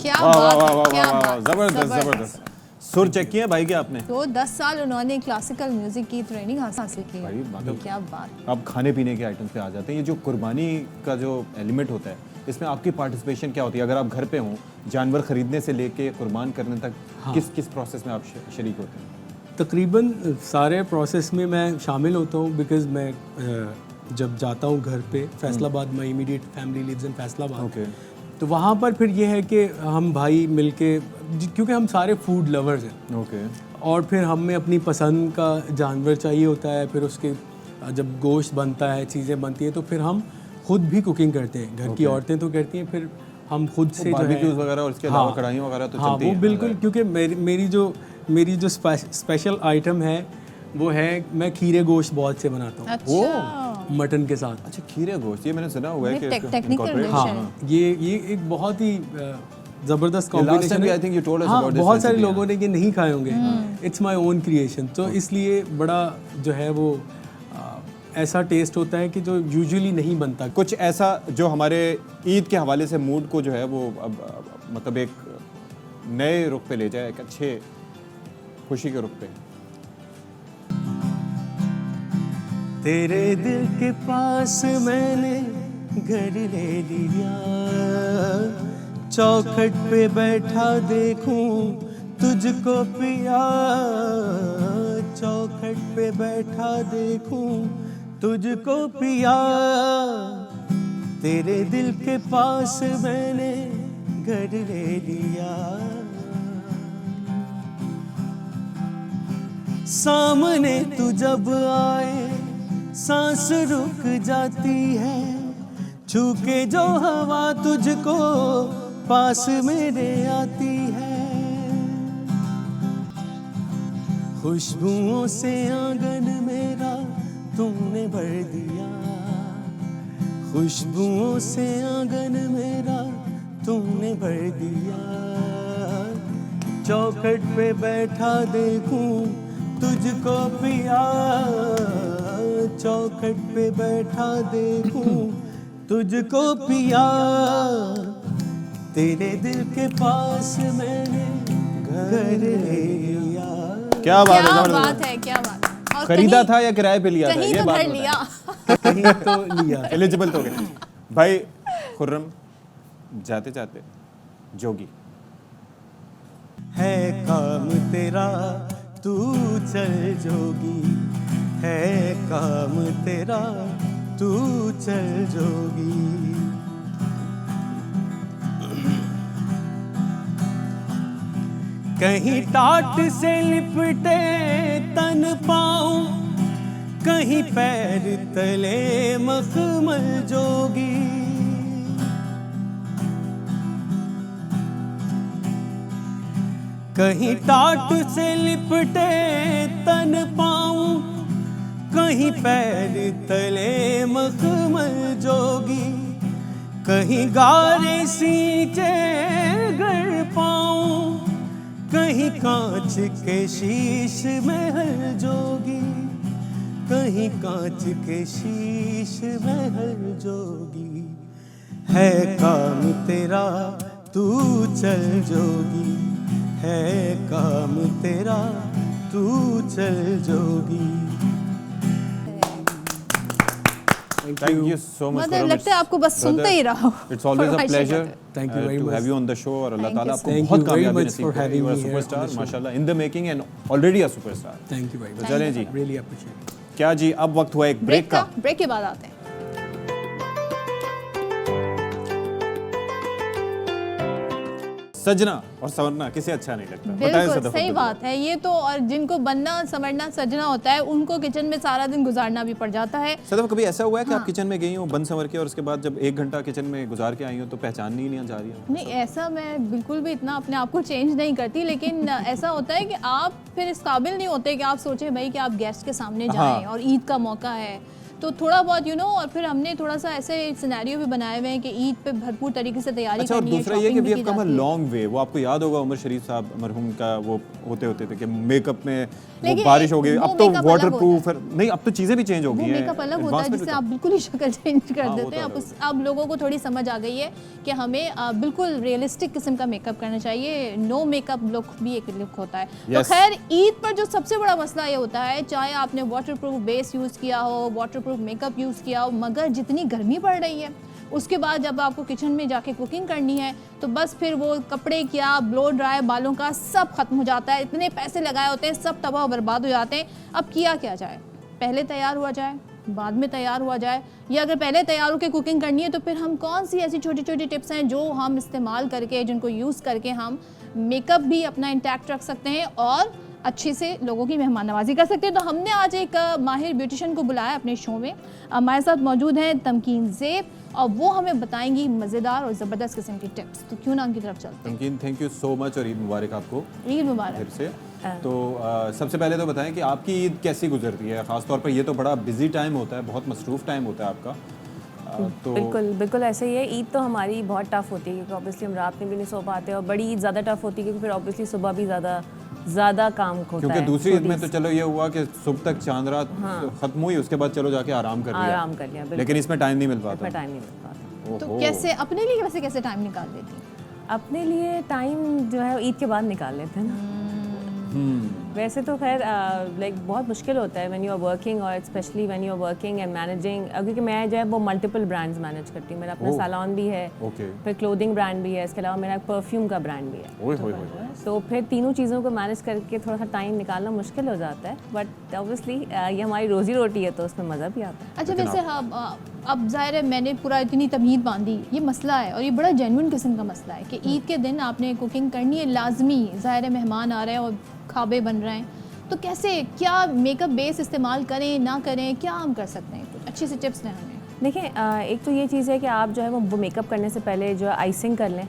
क्या वाह वाह बात वाह है, वाह क्या वाह, बात है, जबरदस्त जबरदस्त। सुर चेक किया भाई के आपने? तो 10 साल उन्होंने क्लासिकल म्यूजिक की ट्रेनिंग हासिल की भाई, है। मतलब- क्या बात। अब खाने पीने के आइटम्स पे आ जाते हैं। ये जो कुर्बानी का जो एलिमेंट होता है, इसमें आपकी पार्टिसिपेशन क्या होती है? अगर आप घर पे हों, जानवर खरीदने से लेके कुर्बान करने तक, किस किस प्रोसेस में आप शरीक होते हैं? तकरीबन सारे प्रोसेस में मैं शामिल होता हूँ, बिकॉज़ मैं जब जाता हूँ घर पे, Faisalabad, my immediate family lives in Faisalabad. Okay. तो वहाँ पर फिर ये है कि हम भाई मिलके, क्योंकि हम सारे फूड लवर्स हैं, ओके। और फिर हमें अपनी पसंद का जानवर चाहिए होता है। फिर उसके जब गोश्त बनता है, चीज़ें बनती हैं, तो फिर हम खुद भी कुकिंग करते हैं। घर की औरतें तो करती हैं, फिर हम खुद से जो है बारबेक्यूज वगैरह और इसके अलावा कढ़ाइयों वगैरह तो हाँ, चलती वो हैं। बिल्कुल, क्योंकि मेरी जो स्पेशल आइटम है वो है, मैं खीरे गोश्त बहुत से बनाता हूँ अच्छा, मटन के साथ। अच्छा, खीरे गोश्त, ये मैंने सुना हुआ है कि टेक्निकल incorporate- डिश हाँ, है। ये एक बहुत ही ज़बरदस्त time कॉम्बिनेशन भी है। I think you told us हाँ, about this बहुत सारे recipe, लोगों ने ये नहीं खाए होंगे। इट्स माय ओन क्रिएशन, तो इसलिए बड़ा जो है वो ऐसा टेस्ट होता है कि जो यूजुअली नहीं बनता। कुछ ऐसा जो हमारे ईद के हवाले से मूड को जो है वो अब मतलब एक नए रुख पे ले जाए, एक अच्छे खुशी के रुख पे। तेरे दिल के पास मैंने घर ले लिया, चौखट पे बैठा देखूं तुझको पिया, चौखट पे बैठा देखूं तुझको पिया। तेरे दिल के पास मैंने घर ले लिया, सामने तू जब आए सांस रुक जाती है, छू के जो हवा तुझको पास मेरे आती है। खुशबुओं से आंगन मेरा तुमने भर दिया, खुशबुओं से आंगन मेरा तुमने भर दिया। चौखट पे बैठा देखूं तुझको पिया, चौखट पे बैठा देखूं तुझको पिया। तेरे दिल के पास मैंने घर ले लिया। क्या बात है, क्या जबरदस्त। बात है, क्या बात है। और खरीदा कहीं- था या किराए पे लिया था? कहीं ये तो बात घर बताएं। लिया। कहीं तो लिया। एलिजिबल तो गए भाई। खुर्रम, जाते जाते जोगी है काम तेरा तू चल जोगी, है काम तेरा तू चल जोगी। कहीं टाट से लिपटे तन पाऊं, कहीं पैर तले मखमल जोगी। कहीं टाट से लिपटे तन पाऊं, कहीं पैर तले मखमल जोगी। कहीं गारे सींचे घर पाऊं, कहीं कांच के शीश महल जोगी, कहीं कांच के शीश महल जोगी। है काम तेरा तू चल जोगी, है काम तेरा तू चल जोगी। Thank you so much. मतलब लगता है आपको बस सुनते ही रहो। It's always a फरमाइशें pleasure करते। Thank you very to much. have you on the show और अल्लाह Thank ताला you आपको so much. बहुत Thank you very कामयाबी much नसीब for करे। having You are a me here on superstar, the show. माशाल्लाह, in the making and already a superstar. Thank you very तो much. चलें जी, Really appreciate it. क्या जी, अब वक्त हुआ एक ब्रेक का। ब्रेक के बाद आते हैं। सजना और संवरना किसे अच्छा नहीं लगता? बताएं बिल्कुल सदफ सही अब्दुल्ला। बात है ये तो। और जिनको बनना समझना सजना होता है उनको किचन में सारा दिन गुजारना भी पड़ जाता है। सदफ, कभी ऐसा हुआ है कि हाँ। आप किचन में गई हो बन संवर के और उसके बाद जब 1 घंटा किचन में गुजार के आई हो तो पहचान नहीं जा रही हो? नहीं, ऐसा मैं बिल्कुल भी इतना अपने आप को चेंज नहीं करती, लेकिन ऐसा होता है कि आप फिर इस काबिल नहीं होते कि आप सोचें भाई कि आप गेस्ट के सामने जाएं। हाँ। और ईद का मौका है तो थोड़ा बहुत और फिर हमने थोड़ा सा ऐसे सिनेरियो भी बनाए हुए हैं कि ईद पे भरपूर तरीके से तैयारी अच्छा, और करनी है। दूसरा ये कि shopping वी भी हैव की कम अ जाती है। Long way. वो आपको याद होगा उमर शरीफ साहब मरहूम का वो होते थे कि मेकअप में वो लेकिन बारिश हो गई, वो अब तो makeup अलग वाटर होता प्रूफ नहीं, अब तो चीज़ें भी चेंज हो वो गई हैं। मेकअप अलग होता है Advancement जिससे होता आप बिल्कुल ही शक्ल चेंज कर हाँ, वो देते तो हैं। अलग अब लोगों को थोड़ी समझ आ गई है कि हमें बिल्कुल रियलिस्टिक किस्म का मेकअप करना चाहिए। नो मेकअप लुक भी एक लुक होता है। तो Yes. खैर, ईद पर जो सबसे बड़ा मसला ये होता है, चाहे आपने वाटर प्रूफ बेस यूज़ किया हो, वाटर प्रूफ मेकअप यूज़ किया हो, मगर जितनी गर्मी पड़ रही है उसके बाद जब आपको किचन में जाके कुकिंग करनी है तो बस फिर वो कपड़े क्या, ब्लो ड्राई, बालों का सब खत्म हो जाता है। इतने पैसे लगाए होते हैं, सब तबाह बर्बाद हो जाते हैं। अब किया क्या जाए? पहले तैयार हुआ जाए, बाद में तैयार हुआ जाए, या अगर पहले तैयार होकर कुकिंग करनी है तो फिर हम कौन सी ऐसी छोटी छोटी टिप्स हैं जो हम इस्तेमाल करके, जिनको यूज़ करके हम मेकअप भी अपना इंटैक्ट रख सकते हैं और अच्छे से लोगों की मेहमान नवाजी कर सकते हैं। तो हमने आज एक माहिर ब्यूटिशियन को बुलाया अपने शो में। हमारे साथ मौजूद हैं तमकीन ज़ेब और वो हमें बताएंगी मज़ेदार और ज़बरदस्त किस्म की टिप्स। तो क्यों ना उनकी तरफ चलते हैं। Tamkeen, thank you so much और ईद मुबारक आपको ईद मुबारक। फिर से। तो सबसे पहले तो बताएं कि आपकी ईद कैसी गुजरती है? ख़ासतौर पर ये तो बड़ा बिजी टाइम होता है, बहुत मसरूफ़ टाइम होता है आपका। तो बिल्कुल ऐसे ही है। ईद तो हमारी बहुत टफ़ होती है क्योंकि ऑब्वियसली हम रात में भी नहीं सो पाते और बड़ी ईद ज़्यादा टफ़ होती है क्योंकि फिर ऑब्वियसली सुबह भी ज़्यादा काम होता है। क्योंकि दूसरी ईद में तो चलो ये हुआ कि सुबह तक चांद रात खत्म हुई, उसके बाद चलो जाके आराम कर लिया, बिल्कुल। लेकिन इसमें टाइम नहीं मिल पाता। टाइम नहीं मिल पाता। तो ओहो। कैसे अपने लिए वैसे कैसे टाइम निकाल लेती हैं? अपने लिए टाइम जो है ईद के बाद निकाल लेते हैं ना। वैसे तो खैर लाइक बहुत मुश्किल होता है व्हेन यू आर वर्किंग और specially when you are working and managing, क्योंकि मैं जो है वो मल्टीपल ब्रांड्स मैनेज करती हूँ। मेरा अपना सैलून भी है, ओके। फिर क्लोथिंग ब्रांड भी है, इसके अलावा मेरा परफ्यूम का ब्रांड भी है। ओए होए होए। तो फिर तीनों चीज़ों को मैनेज करके थोड़ा सा टाइम निकालना मुश्किल हो जाता है, बट ऑब्वियसली ये हमारी रोजी रोटी है तो उसमें मज़ा भी आता है। अच्छा, वैसे अब ज़ाहिर है मैंने पूरा इतनी तमीज़ बांधी, ये मसला है और ये बड़ा जेन्युइन किस्म का मसला है कि ईद के दिन आपने कुकिंग करनी है लाजमी। ज़ाहिर है मेहमान आ रहे हैं और खाबे बन रहे हैं, तो कैसे, क्या मेकअप बेस इस्तेमाल करें ना करें, क्या हम कर सकते हैं? कुछ अच्छी सी टिप्स दें हमें। देखिए एक तो ये चीज़ है कि आप जो है वो मेकअप करने से पहले जो है आइसिंग कर लें,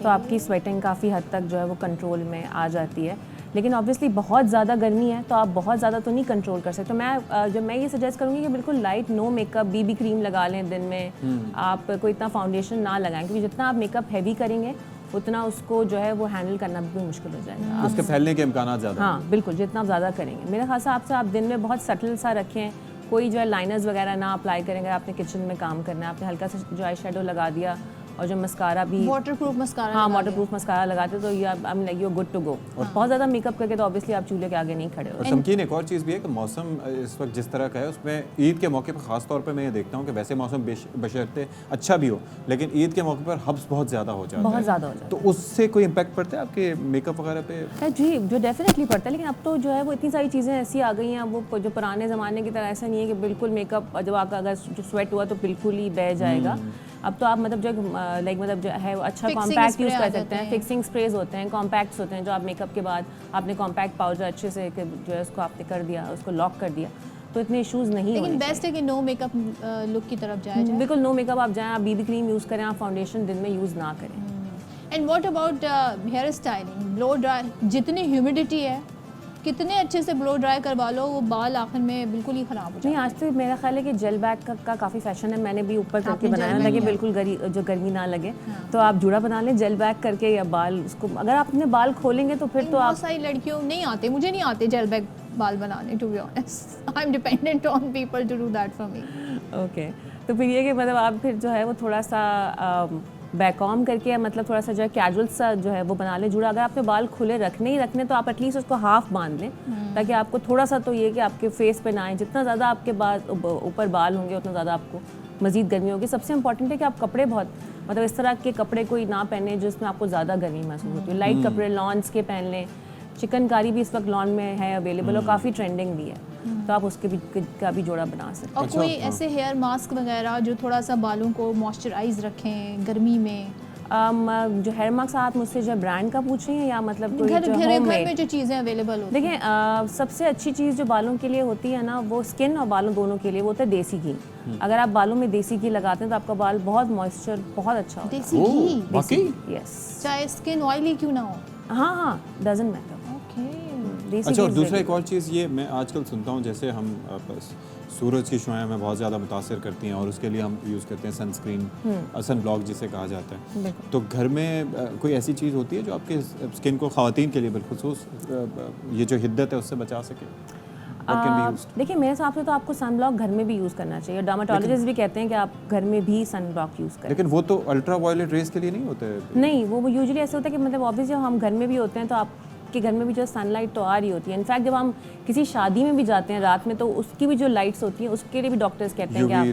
तो आपकी स्वेटिंग काफ़ी हद तक जो है वो कंट्रोल में आ जाती है। लेकिन ऑब्वियसली बहुत ज़्यादा गर्मी है तो आप बहुत ज़्यादा तो नहीं कंट्रोल कर सकते। तो मैं ये सजेस्ट करूँगी कि बिल्कुल light no makeup BB cream लगा लें दिन में। आप कोई इतना फाउंडेशन ना लगाएं क्योंकि जितना आप मेकअप हैवी करेंगे उतना उसको जो है वो हैंडल करना भी मुश्किल हो जाएगा। उसके फैलने के इम्कान ज़्यादा। हाँ बिल्कुल, जितना आप ज़्यादा करेंगे मेरे ख्याल से आप दिन में बहुत सटल सा रखें। कोई जो है लाइनर्स वगैरह ना अप्लाई करेंगे। आपने किचन में काम करना है, आपने हल्का सा जो आई शेडो लगा दिया और जो मस्कारा भी वाटरप्रूफ मस्कारा हाँ लगा वाटरप्रूफ मस्कारा लगाते हो तो you I am like you are good to go. और बहुत ज़्यादा मेकअप करके तो ऑब्वियसली आप चूल्हे के आगे नहीं खड़े हो। और तमकीन एक और चीज़ भी है कि मौसम इस वक्त जिस तरह का है उसमें ईद के मौके पर ख़ास तौर पे मैं ये देखता हूँ कि वैसे मौसम बशर्ते अच्छा भी हो लेकिन ईद के मौके पर हब्स बहुत ज़्यादा हो जाता है। बहुत ज़्यादा हो जाता है। तो उससे कोई इम्पैक्ट पड़ता है आपके मेकअप वगैरह पे? जी जो डेफिनेटली पड़ता है, लेकिन अब तो जो है वो इतनी सारी चीज़ें ऐसी आ गई हैं, वो जो पुराने ज़माने की तरह ऐसा नहीं है कि बिल्कुल मेकअप जब आपका अगर स्वेट हुआ तो बिल्कुल ही बह जाएगा। अब तो आप मतलब जो लाइक मतलब जो है वो अच्छा Fixing कॉम्पैक्ट spray यूज़ आ कर जाते सकते हैं, हैं। फिक्सिंग स्प्रेज होते हैं, कॉम्पैक्ट्स होते हैं जो आप मेकअप के बाद आपने कॉम्पैक्ट पाउडर अच्छे से जो है उसको आपने कर दिया, उसको लॉक कर दिया तो इतने इश्यूज़ नहीं लेकिन होने बेस्ट है कि नो मेकअप लुक की तरफ जाया जाए। बिल्कुल नो मेकअप आप जाएँ, आप बीबी क्रीम यूज़ करें, आप फाउंडेशन दिन में यूज़ ना करें। And what about hair styling, blow dry, जितनी ह्यूमिडिटी है कितने अच्छे से ब्लो ड्राई करवा लो वो बाल आखिर में बिल्कुल ही ख़राब हो जाते नहीं आज तो मेरा ख्याल है कि जेल बैग का काफ़ी फैशन है, मैंने भी ऊपर करके आपने बनाया जेल ताकि बैग बिल्कुल जो गर्मी ना लगे। तो आप जूड़ा बना लें जेल बैग करके या बाल उसको अगर आप अपने बाल खोलेंगे तो फिर तो बहुत आप सारी लड़कियों नहीं आते, मुझे नहीं आते जेल बैग बाल बनाने, to be honest I am dependent on people to do that for me. Okay तो फिर ये कि मतलब आप फिर जो है वो थोड़ा सा बैकॉम करके या मतलब थोड़ा सा जो है कैजुअल सा जो है वो बना लें जूड़ा। अगर आपके बाल खुले रखने ही रखने तो आप एटलीस्ट उसको हाफ बांध लें ताकि आपको थोड़ा सा तो ये कि आपके फेस पे ना आए। जितना ज़्यादा आपके बाल ऊपर बाल होंगे उतना ज़्यादा आपको मज़ीद गर्मी होगी। सबसे इंपॉर्टेंट है कि आप कपड़े बहुत मतलब इस तरह के कपड़े कोई ना पहने जिसमें आपको ज़्यादा गर्मी महसूस होती है। लाइट कपड़े लॉन्स के पहन लें, चिकनकारी भी इस वक्त लॉन में है अवेलेबल और काफ़ी ट्रेंडिंग भी है तो आप उसके भी का भी जोड़ा बना सकते हैं। और कोई ऐसे हेयर मास्क वगैरह जो थोड़ा सा बालों को मॉइस्चराइज रखें गर्मी में? जो हेयर मास्क आप मुझसे जो ब्रांड का पूछ रही हैं या मतलब कोई घर जो घर homemade? में जो चीज़ें अवेलेबल होती देखिए सबसे अच्छी चीज़ जो बालों के लिए होती है ना वो स्किन और बालों दोनों के लिए वो होता है देसी घी। अगर आप बालों में देसी घी लगाते हैं तो आपका बाल बहुत मॉइस्चर बहुत अच्छा होता है। देसी घी, वाकई? यस चाहे स्किन ऑयली क्यों ना हो। हाँ डजंट मैटर। देसी अच्छा और घी दूसरा एक और चीज़ ये मैं आजकल सुनता हूँ जैसे हम बस सूरज की शुआएं हमें बहुत ज़्यादा मुतासर करती हैं और उसके लिए हम यूज़ करते हैं सनस्क्रीन सन ब्लॉक जिसे कहा जाता है। तो घर में कोई ऐसी चीज़ होती है जो आपके स्किन को ख़वातीन के लिए बिलखुसूस ये जो हिद्दत है उससे बचा सके? देखिए मेरे हिसाब से तो आपको सन ब्लॉक घर में भी यूज़ करना चाहिए। डर्माटोलॉजिस्ट भी कहते हैं कि आप घर में भी सन ब्लॉक यूज़ करें। लेकिन वो तो अल्ट्रा वायलेट रेस के लिए नहीं होते? नहीं वो यूजुअली ऐसे होता है कि मतलब ऑब्वियसली हम घर में भी होते हैं तो आपके घर में भी जो सनलाइट तो आ रही होती है। इनफैक्ट जब हम किसी शादी में भी जाते हैं रात में तो उसकी भी जो लाइट्स होती हैं उसके लिए भी डॉक्टर्स कहते हैं कि आप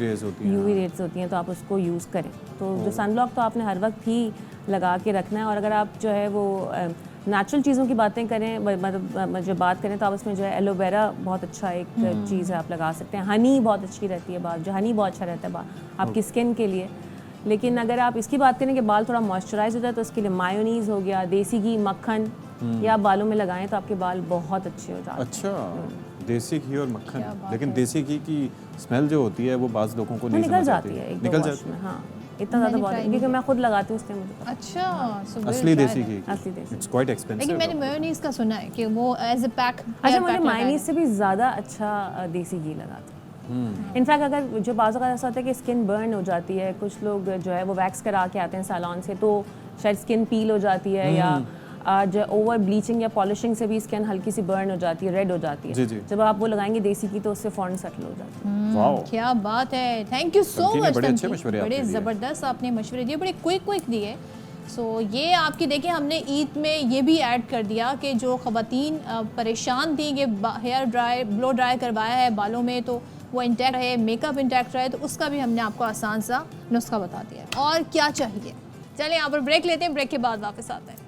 यूवी रेज होती हैं तो आप उसको यूज़ करें। तो जो सन ब्लॉक तो आपने हर वक्त ही लगा के रखना है। और अगर आप जो है वो नेचुरल चीज़ों की बातें करें मतलब जो बात करें तो आप उसमें जो है एलोवेरा बहुत अच्छा एक चीज़ है आप लगा सकते हैं। हनी बहुत अच्छी रहती है बाल जो हनी बहुत अच्छा रहता है बाल आपकी स्किन के लिए। लेकिन अगर आप इसकी बात करें कि बाल थोड़ा मॉइस्चराइज हो जाए तो उसके लिए मायोनीज़ हो गया, देसी घी, मक्खन या आप बालों में लगाएं तो आपके बाल बहुत अच्छे हो जाते हैं। अच्छा देसी घी और मक्खन, लेकिन देसी घी की स्मेल जो होती है वो बाज़ लोगों को नहीं निकल समझ आती जाती है एक निकल दो वॉश में। हाँ इतना ज़्यादा बहुत है क्योंकि मैं खुद लगाती हूँ इसलिए मुझे पता है। अच्छा so we'll असली try देसी that. घी असली देसी। इट्स क्वाइट लेकिन एक्सपेंसिव। मैंने मेयोनीज का सुना है कि वो एज ए पैक अच्छा मुझे मायनीज से भी ज़्यादा अच्छा देसी घी लगाता है। इनफैक्ट अगर जो बाज़ों का ऐसा होता है कि स्किन बर्न हो जाती है, कुछ लोग जो है वो वैक्स करा के आते हैं सैलून से तो शायद स्किन पील हो जाती है या जो ओवर ब्लीचिंग या पॉलिशिंग से भी स्किन हल्की सी बर्न हो जाती है, रेड हो जाती है। जी। जब आप वो लगाएंगे देसी घी तो उससे फ़ौरन सेटल हो जाती है। वाओ क्या बात है, थैंक यू सो तमकीन ने मच। बड़े अच्छे मशवरे आपने बड़े दिए। ज़बरदस्त आपने मशवरे दिए, बड़े क्विक दिए। सो ये आपकी देखिए हमने ईद में ये भी ऐड कर दिया कि जो ख़वातीन परेशान थी कि हेयर ड्राई ब्लो ड्राई करवाया है बालों में तो वो इंटैक्ट रहे, मेकअप इंटैक्ट रहे, तो उसका भी हमने आपको आसान सा नुस्खा बता दिया है। और क्या चाहिए, चलें यहाँ पर ब्रेक लेते हैं, ब्रेक के बाद वापस आते हैं।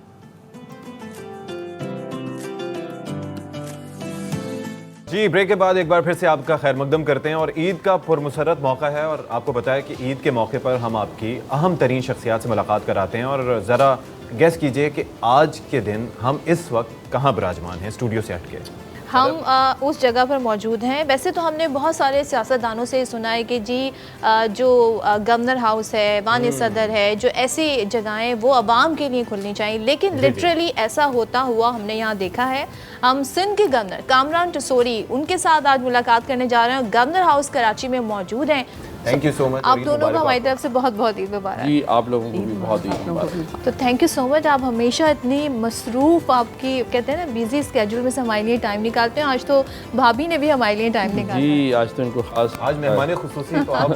जी ब्रेक के बाद एक बार फिर से आपका खैर मकदम करते हैं और ईद का पुरमसरत मौका है और आपको पता है कि ईद के मौके पर हम आपकी अहम तरीन शख्सियात से मुलाकात कराते हैं और ज़रा गेस कीजिए कि आज के दिन हम इस वक्त कहाँ विराजमान हैं स्टूडियो से हटके। हम उस जगह पर मौजूद हैं। वैसे तो हमने बहुत सारे सियासतदानों से सुना है कि जी जो गवर्नर हाउस है, वान सदर है, जो ऐसी जगहें वो आवाम के लिए खुलनी चाहिए, लेकिन लिटरली ऐसा होता हुआ हमने यहाँ देखा है। हम सिंध के गवर्नर कामरान टसोरी उनके साथ आज मुलाकात करने जा रहे हैं, गवर्नर हाउस कराची में मौजूद हैं। Thank you so much. आप दोनों को हमारी तरफ से बहुत बहुत ईद मुबारक। जी आप लोगों को भी बहुत ईद मुबारक। तो थैंक यू सो मच। आप हमेशा इतनी मसरूफ़ आपकी कहते हैं ना बिजी स्केड्यूल में से हमारे लिए टाइम निकालते हैं। आज तो भाभी ने भी हमारे लिए टाइम निकाला जी आज तो इनको खास आज मेहमान खुसूसी तो आप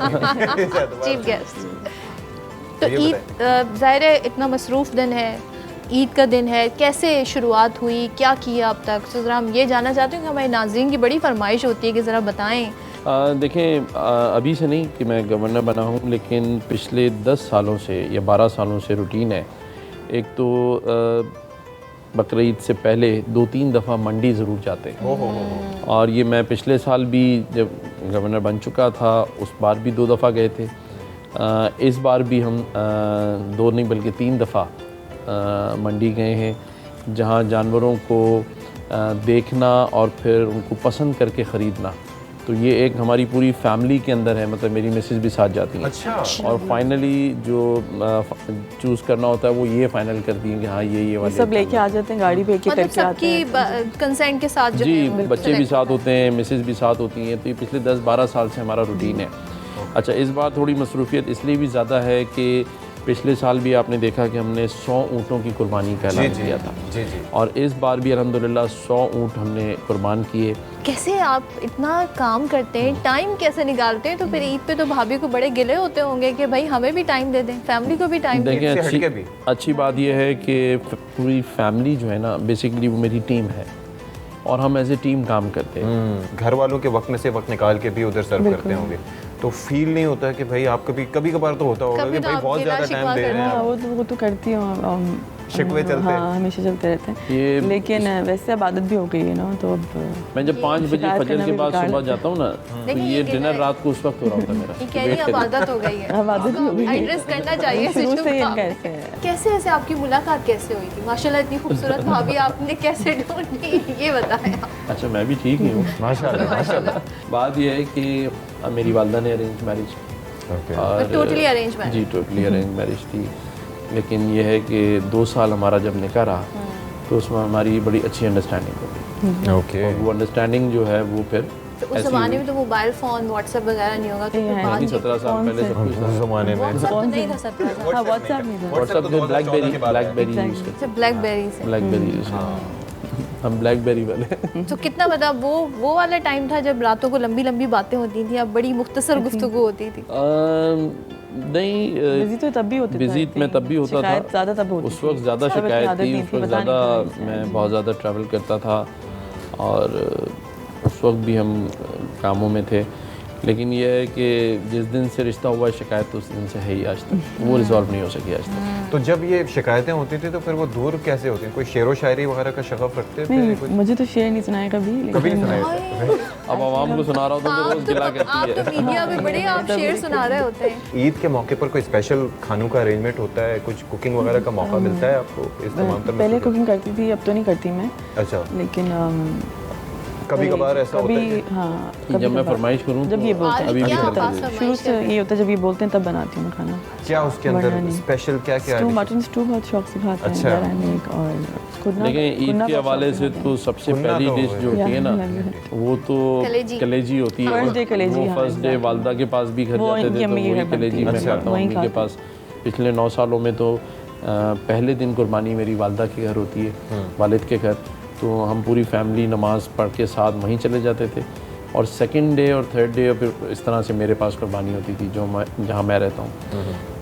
चीफ गेस्ट। तो ईद ज़ाहिर है इतना मसरूफ़ दिन है, ईद का दिन है, कैसे शुरुआत हुई, क्या किया अब तक? तो ज़रा हम ये जानना चाहते हैं कि हमारे नाज़रीन की बड़ी फरमाइश होती है कि ज़रा बताएं। देखें, अभी से नहीं कि मैं गवर्नर बना हूँ, लेकिन पिछले 10 सालों से या 12 सालों से रूटीन है। एक तो बकरीद से पहले 2-3 दफ़ा मंडी ज़रूर जाते हैं, और ये मैं पिछले साल भी जब गवर्नर बन चुका था उस बार भी 2 दफ़ा गए थे। इस बार भी हम 2 नहीं बल्कि 3 दफ़ा मंडी गए हैं, जहाँ जानवरों को देखना और फिर उनको पसंद करके ख़रीदना, तो ये एक हमारी पूरी फैमिली के अंदर है। मतलब मेरी मिसेस भी साथ जाती हैं। अच्छा। और फाइनली जो चूज़ करना होता है वो ये फाइनल करती हैं कि हाँ ये वाले सब लेके आ जाते हैं गाड़ी पे, मतलब सबकी कंसेंट के साथ जो जी, है बच्चे भी साथ होते हैं, मिसेस भी साथ होती हैं। तो ये पिछले 10-12 साल से हमारा रूटीन है। अच्छा, इस बार थोड़ी मसरूफियत इसलिए भी ज़्यादा है कि पिछले साल भी आपने देखा कि हमने 100 ऊँटों की कुर्बानी का ऐलान किया था। जी जी। और इस बार भी अल्हम्दुलिल्लाह 100 ऊँट हमने कुर्बान किए। कैसे आप इतना काम करते हैं, टाइम कैसे निकालते हैं? तो फिर ईद पे तो भाभी को बड़े गिले होते होंगे कि भाई हमें भी टाइम दे दें, फैमिली को भी टाइम दें। देखिए, अच्छी बात यह है कि पूरी फैमिली जो है ना, बेसिकली वो मेरी टीम है और हम एज ए टीम काम करते हैं। घर वालों के वक्त में से वक्त निकाल के भी उधर सर्व करते होंगे, तो फील नहीं होता है कि भाई आप कभी कभार तो होता होगा कि भाई बहुत ज़्यादा टाइम दे रहे हैं? वो तो करती हूँ, शिकवे चलते हैं। हाँ, हमेशा चलते रहते हैं, लेकिन वैसे अब आदत भी हो गई है ना, तो अब मैं जब 5 बजे फजर के बाद सुबह जाता हूँ ना, तो ये डिनर रात को उस वक्त हो रहा होता है मेरा। ये कह रही अब आदत हो गई है, अब आदत हो गई है, एड्रेस करना चाहिए शुरू से शुभ ही काम। कैसे ऐसे आपकी मुलाकात कैसे हुई थी? माशाल्लाह इतनी खूबसूरत भाभी आपने कैसे ढूंढी, ये बताएं आप। अच्छा, मैं भी ठीक ही हूँ माशाल्लाह माशाल्लाह। बात यह है कि मेरी वालदा ने अरेंज मैरिज, और टोटली अरेंज मैरिज? जी, टोटली अरेंज मैरिज थी। लेकिन यह है कि 2 साल हमारा जब निकाह रहा तो उसमें हमारी बड़ी अच्छी अंडरस्टैंडिंग हो गई। ओके। और वो अंडरस्टैंडिंग जो है वो फिर तो उस ज़माने में तो मोबाइल फ़ोन व्हाट्सएप वगैरह नहीं होगा, तो फिर बात 17 साल पहले सब कुछ उस ज़माने में व्हाट्सएप तो नहीं था 17 साल। हाँ, व्हाट्सएप नहीं था। व्हाट्सएप जो ब्लैकबेरी यूज़ करते अच्छा, ब्लैकबेरी से। ब्लैकबेरी यूज़ हम ब्लैकबेरी वाले। तो कितना मतलब वो वाला टाइम था जब रातों को लंबी लंबी बातें होती थी, अब बड़ी मुख्तसर गुफ्तगू होती थी? नहीं, बिजी तो तब भी होते थे, बिजी मैं तब भी होता था, ज़्यादा तब होती उस वक्त ज़्यादा शिकायत थी, उस वक्त ज़्यादा मैं बहुत ज़्यादा ट्रैवल करता था और उस वक्त भी हम कामों में थे। लेकिन यह है कि जिस दिन से रिश्ता हुआ शिकायत तो उस दिन से है ही आज तक, वो रिजॉल्व नहीं हो सकी आज तक। तो जब ये शिकायतें होती थी तो फिर वो दूर कैसे होती हैं? कोई शेर व शायरी वगैरह का शगफ रखते थे? नहीं, मुझे तो शेर नहीं सुनाया कभी नहीं सुनाया। अब आवाम को सुना रहा हूँ तो रोज़ गिला करती आप है। तो मीडिया में बड़े आप शेर सुना रहे होते हैं। ईद के मौके पर कोई स्पेशल खानों का अरेंजमेंट होता है, कुछ कुकिंग वगैरह का मौका मिलता है आपको इस तमाम तरह? पहले कुकिंग करती थी, अब तो नहीं करती मैं। अच्छा। लेकिन कभी कभार ऐसा होता है? हाँ, जब मैं फरमाइश करूँ जब ये बोलते हैं, अभी भी शुरू से ये होता है, जब ये बोलते हैं तब बनाती हूँ खाना। क्या उसके अंदर स्पेशल क्या क्या है? मटन स्टू बहुत शौक से खाते हैं। अच्छा। और लेकिन ईद के हवाले से तो सबसे पहली डिश जो होती है ना, वो तो कलेजी होती है। वो फर्स्ट डे वालदा के पास भी घर जाते थे, तो वही कलेजी मैं खाता हूँ मम्मी के पास। पिछले 9 सालों में तो पहले दिन कुर्बानी मेरी वालदा के घर होती है, वालिद के घर, तो हम पूरी फैमिली नमाज़ पढ़ के साथ वहीं चले जाते थे। और सेकंड डे और थर्ड डे फिर इस तरह से मेरे पास कुर्बानी होती थी जहाँ मैं रहता हूँ।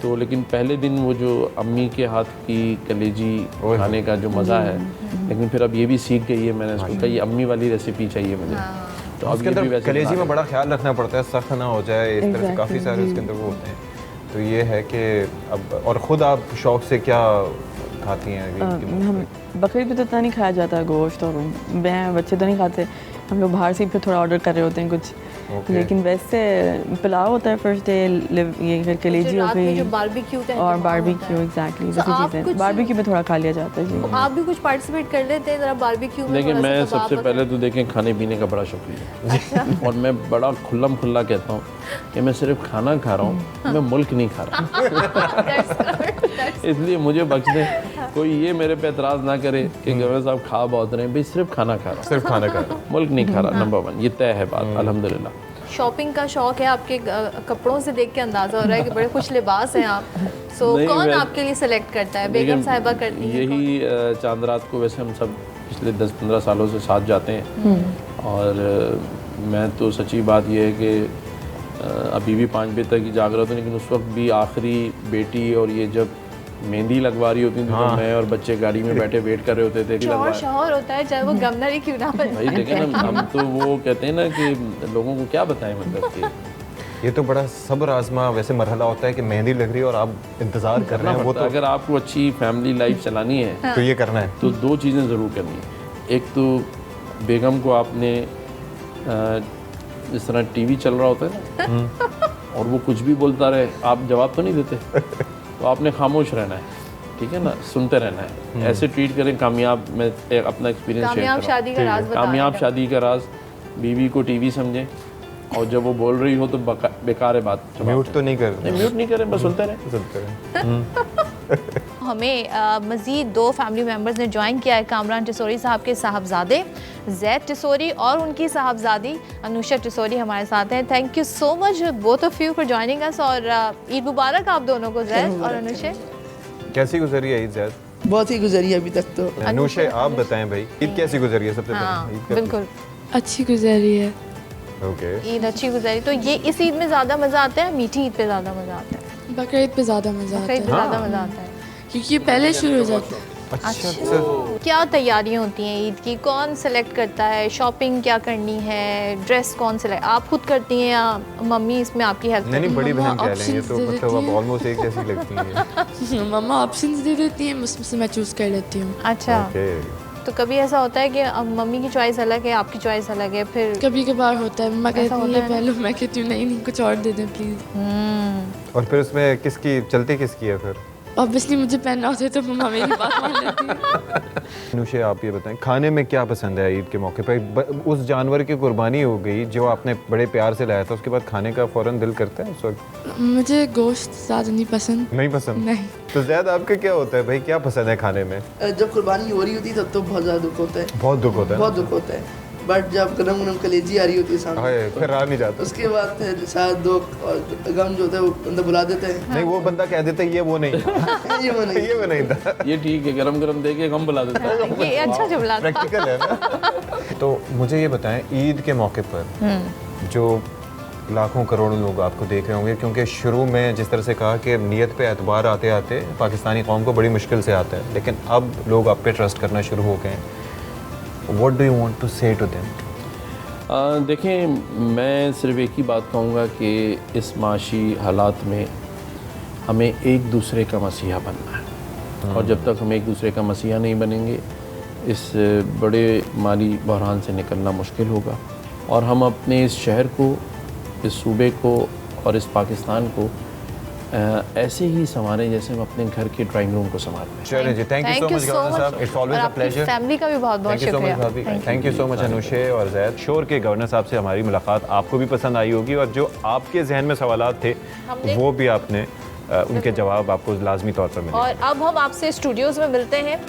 तो लेकिन पहले दिन वो जो अम्मी के हाथ की कलेजी खाने का जो मज़ा है, लेकिन फिर अब ये भी सीख गई है मैंने, उसको कहा ये अम्मी वाली रेसिपी चाहिए मुझे। तो अब उसके अंदर कलेजी में बड़ा ख्याल रखना पड़ता है, सख्त ना हो जाए, इस तरह से काफ़ी सारे उसके अंदर वो होते हैं। तो ये है कि अब और ख़ुद आप शौक़ से क्या खाती हैं? हम बकरीद पे तो इतना नहीं खाया जाता गोश्त, और मैं बच्चे तो नहीं खाते, हम लोग बाहर से फिर थोड़ा ऑर्डर कर रहे होते हैं कुछ। लेकिन वैसे पुलाव होता है फर्स्ट डे, ये कलेजी हो गई और बारबेक्यू, एग्जैक्टली वैसी चीज़ें। बारबेक्यू में थोड़ा खा लिया जाता है जी। आप भी कुछ पार्टिसिपेट कर लेते हैं ज़रा बारबेक्यू में? लेकिन मैं सबसे पहले तो देखें खाने पीने का बड़ा शौकीन है और मैं बड़ा खुल्लम खुल्ला कहता हूँ कि मैं सिर्फ खाना खा रहा हूँ, मैं मुल्क नहीं खा रहा। इसलिए मुझे बख्श दें, कोई ये मेरे पे एतराज़ ना करे कि गवर्नर साहब खा बहुत रहे हैं, भाई सिर्फ खाना खा रहा हूँ, सिर्फ खाना खा रहा हूँ, मुल्क नहीं खा रहा। नंबर 1 ये तय है बात, अल्हम्दुलिल्लाह। शॉपिंग का शौक है आपके, कपड़ों से देख के अंदाज़ा हो रहा है कि बड़े खुश लिबास हैं आप। सो कौन आपके लिए सेलेक्ट करता है? बेगम साहिबा करती है? यही चांद रात को वैसे हम सब पिछले 10-15 सालों से साथ जाते हैं और मैं तो सच्ची बात यह है कि अभी भी 5 बजे तक ही जाग रहा था, लेकिन उस वक्त भी आखिरी बेटी और ये जब मेहंदी लगवा रही होती थी तो मैं और बच्चे गाड़ी में बैठे वेट कर रहे होते थे कि शौहर शौहर होता है चाहे वो गवर्नर ही क्यों ना बने। भाई लेकिन हम तो वो कहते हैं ना कि लोगों को क्या बताएं, मतलब कि ये तो बड़ा सब्र आजमा वैसे मरहला होता है कि मेहंदी लग रही है और आप इंतज़ार कर रहे हैं। वो तो अगर आपको अच्छी फैमिली लाइफ चलानी है तो ये करना है। तो 2 चीज़ें ज़रूर करनी है। एक तो बेगम को आपने जिस तरह टीवी चल रहा होता है ना और वो कुछ भी बोलता रहे, आप जवाब तो नहीं देते, तो आपने खामोश रहना है, ठीक है ना, सुनते रहना है। ऐसे ट्रीट करें। कामयाब, मैं अपना एक्सपीरियंस शेयर कामयाब शादी का राज बता कामयाब शादी का राज, बीवी को टीवी समझें और जब वो बोल रही हो तो बेकार है बात। म्यूट तो नहीं कर, नहीं म्यूट नहीं करें, बस सुनते रहे। हमें मज़ीद 2 फैमिली मेम्बर्स ने ज्वाइन किया है। कामरान टिसोरी साहब के साहबजादे जैद टिसोरी और उनकी साहबजादी अनुषा टिसोरी हमारे साथ हैं। Thank you so much both of you for joining us और ईद मुबारक आप दोनों को, जैद और अनुषा। कैसी गुजरी है ईद जैद? बहुत ही गुजरी है अभी तक तो। अनुषा आप बताएं भाई, ईद कैसी गुजरी है सबसे पहले? ईद बिल्कुल अच्छी गुजरी है। ओके, ईद अच्छी गुजरी। तो ये इस ईद में ज़्यादा मज़ा आता है, मीठी ईद पे ज़्यादा मज़ा आता है? बकरीद पे ज़्यादा मज़ा आता बकरीद है पे ज़्यादा मज़ा आता है क्योंकि ये पहले शुरू हो जाता है। अच्छा, क्या तैयारियां होती हैं ईद की? कौन सेलेक्ट करता है? शॉपिंग क्या करनी है? ड्रेस कौन सेलेक्ट आप खुद करती हैं या मम्मी इसमें आपकी हेल्प करती है? नहीं बड़ी बहन कह रहे हैं, ये तो options मतलब दे आप देती ऑलमोस्ट एक जैसी लगती हैं। मम्मा ऑप्शंस दे देती हैं, उसमें से मैं चूज़ कर लेती हूँ। अच्छा, तो कभी ऐसा होता है कि अब मम्मी की चॉइस अलग है, आपकी चॉइस अलग है, फिर कभी कभार होता है मम्मा ऐसा कहती होता है है पहले, मैं कहती हूँ नहीं कुछ और दे दें प्लीज़। और फिर उसमें किसकी चलती किसकी है फिर? ऑब्वियसली मुझे पहनना होता है तो मम्मा मेरी बात मान लेती है। अनुषा आप ये बताएं, खाने में क्या पसंद है ईद के मौके पर? उस जानवर की कुर्बानी हो गई जो आपने बड़े प्यार से लाया था, उसके बाद खाने का फौरन दिल करता है उस वक्त? मुझे गोश्त ज़्यादा नहीं पसंद। नहीं पसंद? नहीं। तो ज़्याद आपका क्या होता है भाई, क्या पसंद है खाने में? जब कुर्बानी हो रही होती है तब तो बहुत ज़्यादा दुख होता है। बहुत दुख होता है, बहुत दुख होता है। बट जब गरम गरम कलेजी आ रही होती है सामने, फिर रहा नहीं जाता। उसके बाद फिर शायद दुख और गम जो होता है वो बंदा बुला देता है। नहीं, वो बंदा कह देता है ये वो नहीं ये वो नहीं, ये वो नहीं था। ये ठीक है, गरम गरम दे के हम बुला देते हैं। ये अच्छा जुमला था। प्रैक्टिकल है ना। तो मुझे ये बताएं, ईद के मौके पर जो लाखों करोड़ों लोग आपको देख रहे होंगे, क्योंकि शुरू में जिस तरह से कहा कि नीयत पे एतबार आते आते पाकिस्तानी कौम को बड़ी मुश्किल से आता है, लेकिन अब लोग आप पे ट्रस्ट करना शुरू हो गए हैं। What do you want to say to them? देखें, मैं सिर्फ एक ही बात कहूँगा कि इस माशी हालात में हमें एक दूसरे का मसीहा बनना है और जब तक हम एक दूसरे का मसीहा नहीं बनेंगे इस बड़े माली बहरान से निकलना मुश्किल होगा और हम अपने इस शहर को, इस सूबे को और इस पाकिस्तान को ऐसे ही संभालें जैसे हम अपने घर के ड्राइंग रूम को संभालते हैं। चलिए जी, थैंक यू सो मच साहब, it's always a pleasure. Family का भी बहुत बहुत शुक्रिया। Thank you so much Anusha और जैद। शोर के गवर्नर साहब से हमारी मुलाकात आपको भी पसंद आई होगी और जो आपके जहन में सवालात थे वो भी आपने उनके जवाब आपको लाजमी तौर पर मिले। और अब हम आपसे स्टूडियोज में मिलते हैं।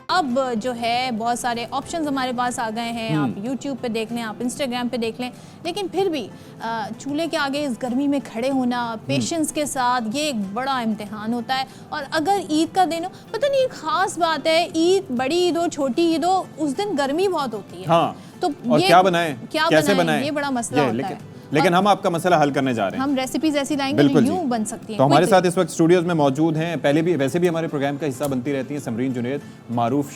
अब जो है बहुत सारे ऑप्शंस हमारे पास आ गए हैं। आप YouTube पे देख लें, आप Instagram पे देख लें, लेकिन फिर भी चूल्हे के आगे इस गर्मी में खड़े होना पेशेंस के साथ, ये एक बड़ा इम्तिहान होता है। और अगर ईद का दिन हो, पता नहीं, एक ख़ास बात है, ईद बड़ी ईद हो छोटी ईद हो, उस दिन गर्मी बहुत होती है। हाँ, तो और ये क्या बनाएं, कैसे बनाएं, ये बड़ा मसला होता है। लेकिन हम आपका मसला हल करने जा रहे हैं। हम रेसिपीज ऐसी लाएंगे जो यूं बन सकती हैं। तो हमारे साथ इस वक्त स्टूडियोज में मौजूद हैं, पहले भी वैसे भी हमारे प्रोग्राम का हिस्सा बनती रहती हैं, समरीन जुनैद मारूफ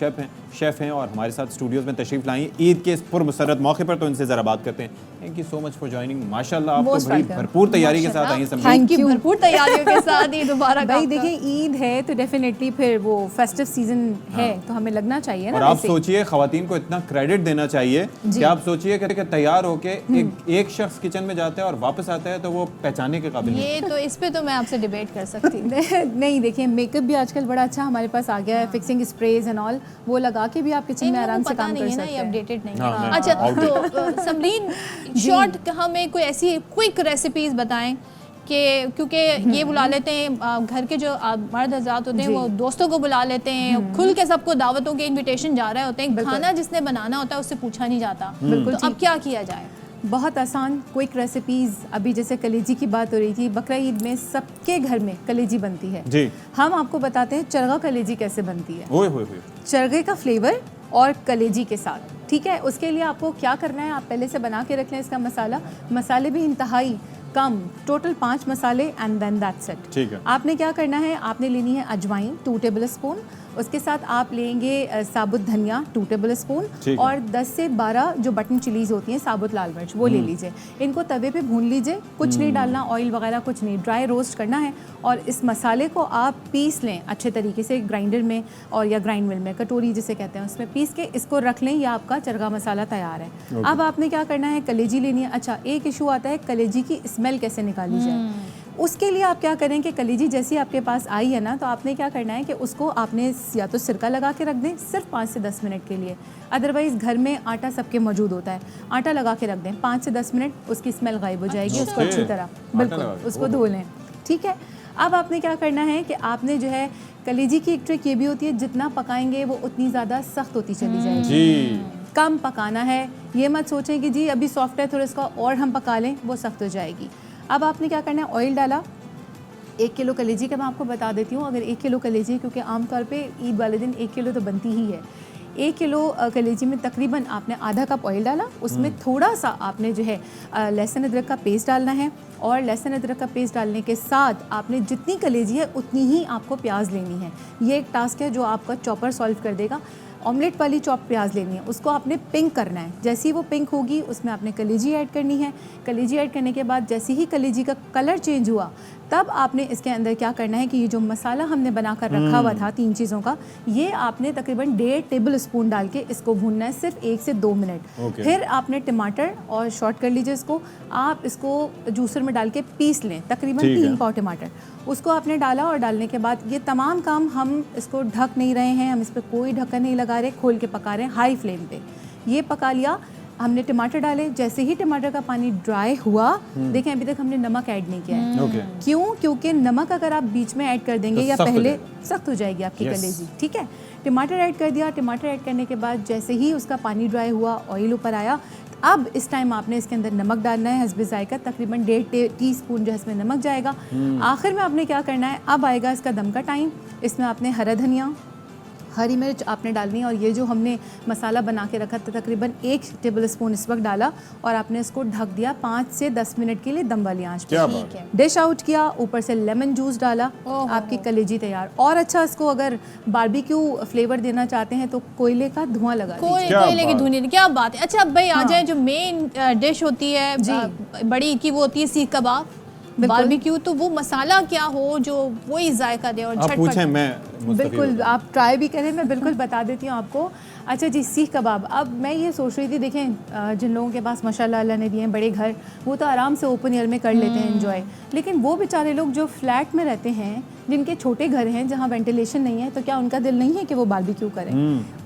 शेफ़ हैं और हमारे साथ स्टूडियोज में तशरीफ लाई ईद के इस पुरमसरत मौके पर। तो इनसे ज़रा बात करते हैं। Thank you so much for joining. माशाल्लाह आप तो बड़ी भरपूर तैयारी के साथ आई हैं। थैंक यू, भरपूर तैयारियों के साथ ईद मुबारक। भाई देखिए, ईद है तो डेफिनेटली फिर वो फेस्टिव सीजन है तो हमें लगना चाहिए ना। और आप सोचिए, ख़वातीन को इतना क्रेडिट देना चाहिए कि आप सोचिए कि तैयार होके एक शख्स किचन में जाता है और वापस आता है तो वो पहचानने के काबिल ये तो इस पे तो मैं आपसे डिबेट कर सकती हूँ। नहीं, देखिए, मेकअप भी आजकल बड़ा अच्छा हमारे पास आ गया है, फिक्सिंग स्प्रेज एंड ऑल, वो लगा के भी आप किचन में आराम से काम कर सकते हैं। ये अपडेटेड नहीं है। हाँ, अच्छा, तो समरीन शॉर्ट हमें कोई ऐसी क्विक रेसिपीज बताएं कि क्योंकि ये बुला लेते हैं घर के जो मर्द हज़रात होते हैं, वो दोस्तों को बुला लेते हैं, खुल के सबको दावतों के इनविटेशन जा रहे होते हैं, खाना जिसने बनाना होता है उससे पूछा नहीं जाता। तो अब क्या किया जाए? बहुत आसान क्विक रेसिपीज़। अभी जैसे कलेजी की बात हो रही थी, बकरा ईद में सबके घर में कलेजी बनती है जी। हम आपको बताते हैं चरगा कलेजी कैसे बनती है। ओए होए होए। चरगे का फ्लेवर और कलेजी के साथ ठीक है। उसके लिए आपको क्या करना है, आप पहले से बना के रख लें इसका मसाला। मसाले भी इंतहाई कम, टोटल 5 मसाले एंड देन दैट्स इट। ठीक है। आपने क्या करना है, आपने लेनी है अजवाइन 2 टेबल स्पून, उसके साथ आप लेंगे साबुत धनिया 2 टेबल स्पून, और 10 से 12 जो बटन चिलीज होती हैं साबुत लाल मिर्च वो ले लीजिए। इनको तवे पे भून लीजिए, कुछ नहीं डालना, ऑयल वगैरह कुछ नहीं, ड्राई रोस्ट करना है। और इस मसाले को आप पीस लें अच्छे तरीके से ग्राइंडर में और या ग्राइंड मिल में, कटोरी जिसे कहते हैं, उसमें पीस के इसको रख लें। यह आपका चरगा मसाला तैयार है। अब आपने क्या करना है, कलेजी लेनी है। अच्छा, एक इशू आता है कलेजी की स्मेल कैसे निकाली जाए। उसके लिए आप क्या करें कि कलेजी जैसी आपके पास आई है ना, तो आपने क्या करना है कि उसको आपने या तो सिरका लगा के रख दें सिर्फ 5 से 10 मिनट के लिए। अदरवाइज़ घर में आटा सबके मौजूद होता है, आटा लगा के रख दें 5 से 10 मिनट, उसकी स्मेल गायब हो जाएगी। उसको अच्छी तरह बिल्कुल उसको धो लें। ठीक है। अब आपने क्या करना है कि आपने जो है कलेजी की एक ट्रिक ये भी होती है, जितना पकाएंगे वो उतनी ज़्यादा सख्त होती चली जाएगी। कम पकाना है, ये मत सोचें कि जी अभी सॉफ्ट है थोड़ा इसका और हम पका लें, वो सख्त हो जाएगी। अब आपने क्या करना है, ऑयल डाला। 1 किलो कलेजी का मैं आपको बता देती हूँ, अगर 1 किलो कलेजी, क्योंकि आमतौर पे ईद वाले दिन 1 किलो तो बनती ही है। 1 किलो कलेजी में तकरीबन आपने आधा कप ऑयल डाला, उसमें थोड़ा सा आपने जो है लहसुन अदरक का पेस्ट डालना है, और लहसुन अदरक का पेस्ट डालने के साथ आपने जितनी कलेजी है उतनी ही आपको प्याज लेनी है। ये एक टास्क है जो आपका चॉपर सॉल्व कर देगा। ऑमलेट वाली चॉप प्याज लेनी है, उसको आपने पिंक करना है। जैसे ही वो पिंक होगी उसमें आपने कलेजी ऐड करनी है। कलेजी ऐड करने के बाद जैसे ही कलेजी का कलर चेंज हुआ, तब आपने इसके अंदर क्या करना है कि ये जो मसाला हमने बनाकर रखा हुआ था 3 चीज़ों का, ये आपने तकरीबन 1.5 टेबल स्पून डाल के इसको भूनना है सिर्फ 1 से 2 मिनट। फिर आपने टमाटर और शॉर्ट कर लीजिए इसको, आप इसको जूसर में डाल के पीस लें, तकरीबन 3 पाव टमाटर उसको आपने डाला। और डालने के बाद ये तमाम काम हम इसको ढक नहीं रहे हैं, हम इस पर कोई ढक्कन नहीं लगा रहे, खोल के पका रहे हैं हाई फ्लेम पे। ये पका लिया, हमने टमाटर डाले। जैसे ही टमाटर का पानी ड्राई हुआ, देखें अभी तक हमने नमक ऐड नहीं किया है। क्यों? क्योंकि नमक अगर आप बीच में ऐड कर देंगे या पहले, सख्त हो जाएगी आपकी कलेजी। ठीक है। टमाटर ऐड कर दिया। टमाटर ऐड करने के बाद जैसे ही उसका पानी ड्राई हुआ, ऑयल ऊपर आया, अब इस टाइम आपने इसके अंदर नमक डालना है हस्बे जायका, तकरीबन 1.5 टीस्पून जो है इसमें नमक जाएगा। आखिर में आपने क्या करना है, अब आएगा इसका दम का टाइम। इसमें आपने हरा धनिया, हरी मिर्च आपने डालनी है, और ये जो हमने मसाला बना के रखा था तकरीबन 1 टेबल स्पून इस वक्त डाला, और आपने इसको ढक दिया 5 से 10 मिनट के लिए दम वाली आंच पे। डिश आउट किया, ऊपर से लेमन जूस डाला, आपकी कलेजी तैयार। और अच्छा, इसको अगर बारबेक्यू फ्लेवर देना चाहते हैं तो कोयले का धुआं लगा दीजिए। कोयले की धुनी, क्या बात है। अच्छा अब भाई आ जाए, जो मेन डिश होती है बड़ी की, वो होती है सीख कबाब। बारबेक्यू तो वो मसाला क्या हो जो वही जायका दे और आप पूछें, मैं बिल्कुल आप ट्राई भी करें, मैं बिल्कुल बता देती हूँ आपको। अच्छा जी, सीख कबाब। अब मैं ये सोच रही थी, देखें जिन लोगों के पास माशाल्लाह अल्लाह ने दिए हैं बड़े घर, वो तो आराम से ओपन एयर में कर लेते हैं एंजॉय, लेकिन वो बेचारे लोग जो फ्लैट में रहते हैं, जिनके छोटे घर हैं जहाँ वेंटिलेशन नहीं है, तो क्या उनका दिल नहीं है कि वो बारबेक्यू करें?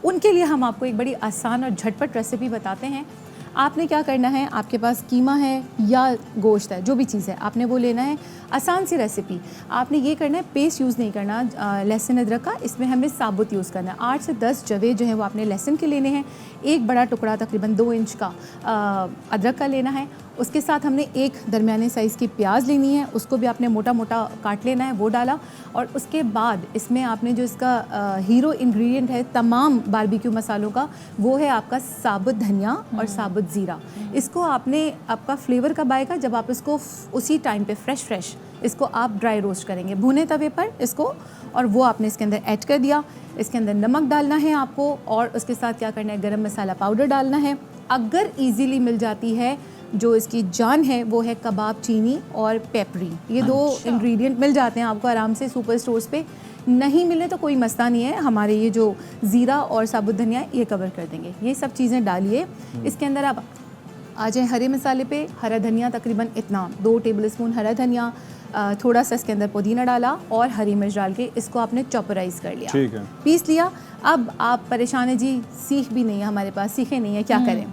उनके लिए हम आपको एक बड़ी आसान और झटपट रेसिपी बताते हैं। आपने क्या करना है, आपके पास कीमा है या गोश्त है, जो भी चीज़ है आपने वो लेना है। आसान सी रेसिपी, आपने ये करना है, पेस्ट यूज़ नहीं करना लहसुन अदरक का, इसमें हमें साबुत यूज़ करना है। 8 से 10 जवे जो है वो आपने लहसुन के लेने हैं। एक बड़ा टुकड़ा तकरीबन 2 इंच का अदरक का लेना है। उसके साथ हमने एक दरमियाने साइज़ की प्याज लेनी है, उसको भी आपने मोटा मोटा काट लेना है, वो डाला। और उसके बाद इसमें आपने जो इसका हीरो इंग्रेडिएंट है तमाम बारबेक्यू मसालों का, वो है आपका साबुत धनिया और साबुत ज़ीरा। इसको आपने, आपका फ्लेवर कब आएगा, जब आप इसको उसी टाइम पे फ्रेश इसको आप ड्राई रोस्ट करेंगे भुने तवे पर इसको, और वो आपने इसके अंदर ऐड कर दिया। इसके अंदर नमक डालना है आपको, और उसके साथ क्या करना है, गरम मसाला पाउडर डालना है। अगर ईजीली मिल जाती है, जो इसकी जान है वो है कबाब चीनी और पेपरी। ये 2 इंग्रेडिएंट मिल जाते हैं आपको आराम से सुपर स्टोर्स पे। नहीं मिले तो कोई मसला नहीं है, हमारे ये जो ज़ीरा और साबुत धनिया ये कवर कर देंगे। ये सब चीज़ें डालिए। इसके अंदर आप आ जाए हरे मसाले पे। हरा धनिया तकरीबन इतना 2 टेबल स्पून हरा धनिया, थोड़ा सा इसके अंदर पुदीना डाला और हरी मिर्च डाल के इसको आपने चॉपराइज़ कर लिया, ठीक है, पीस लिया। अब आप परेशान है जी, सीख भी नहीं है हमारे पास, सीखे नहीं है, क्या करें?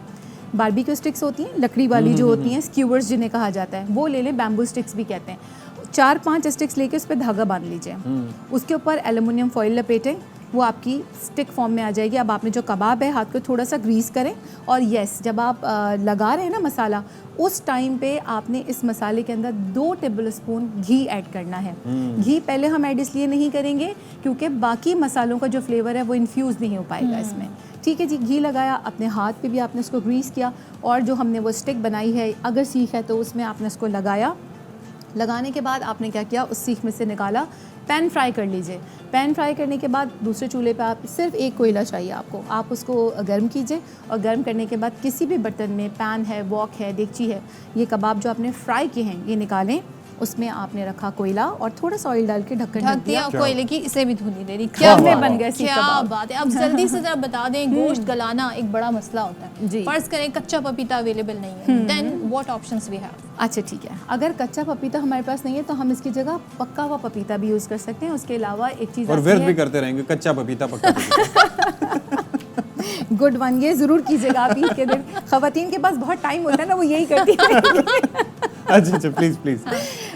बारबेक्यू स्टिक्स होती हैं लकड़ी वाली जो होती हैं, स्क्यूवर्स जिन्हें कहा जाता है, वो ले लें, बैम्बू स्टिक्स भी कहते हैं। 4-5 स्टिक्स लेके उस पर धागा बांध लीजिए, उसके ऊपर एल्युमिनियम फॉइल लपेटें, वो आपकी स्टिक फॉर्म में आ जाएगी। अब आपने जो कबाब है, हाथ को थोड़ा सा ग्रीस करें, और यस, जब आप लगा रहे हैं ना मसाला, उस टाइम पे आपने इस मसाले के अंदर 2 टेबल स्पून घी ऐड करना है। घी पहले हम ऐड इसलिए नहीं करेंगे क्योंकि बाकी मसालों का जो फ्लेवर है वो इन्फ्यूज़ नहीं हो पाएगा इसमें, ठीक है जी, घी लगाया, अपने हाथ पे भी आपने उसको ग्रीस किया, और जो हमने वो स्टिक बनाई है, अगर सीख है तो उसमें आपने उसको लगाया। लगाने के बाद आपने क्या किया, उस सीख में से निकाला, पैन फ्राई कर लीजिए। पैन फ्राई करने के बाद दूसरे चूल्हे पे आप सिर्फ एक कोयला चाहिए आपको, आप उसको गर्म कीजिए, और गर्म करने के बाद किसी भी बर्तन में, पैन है, वॉक है, देगची है, ये कबाब जो आपने फ्राई किए हैं ये निकालें, उसमें आपने रखा कोयला और थोड़ा सा ऑयल डाल के ढक्कन ढक दिया। कोयले की इसे भी धुनी दे रही, क्या बन गया सीख क्या कबाब। बात है। अब जल्दी से जरा बता दें, गोश्त गलाना एक बड़ा मसला होता है जी। फर्ज करें कच्चा पपीता अवेलेबल नहीं है, then what options we have? अच्छा ठीक है, अगर कच्चा पपीता हमारे पास नहीं है तो हम इसकी जगह पक्का हुआ पपीता भी यूज़ कर सकते हैं। उसके अलावा एक चीज़ और वर्क भी करते रहेंगे, कच्चा पपीता पक्का पपीता। गुड वन, ये ज़रूर कीजिएगा आप ईद के दिन। ख़वातीन के पास बहुत टाइम होता है ना, वो यही करती है। अच्छा प्लीज़ प्लीज़।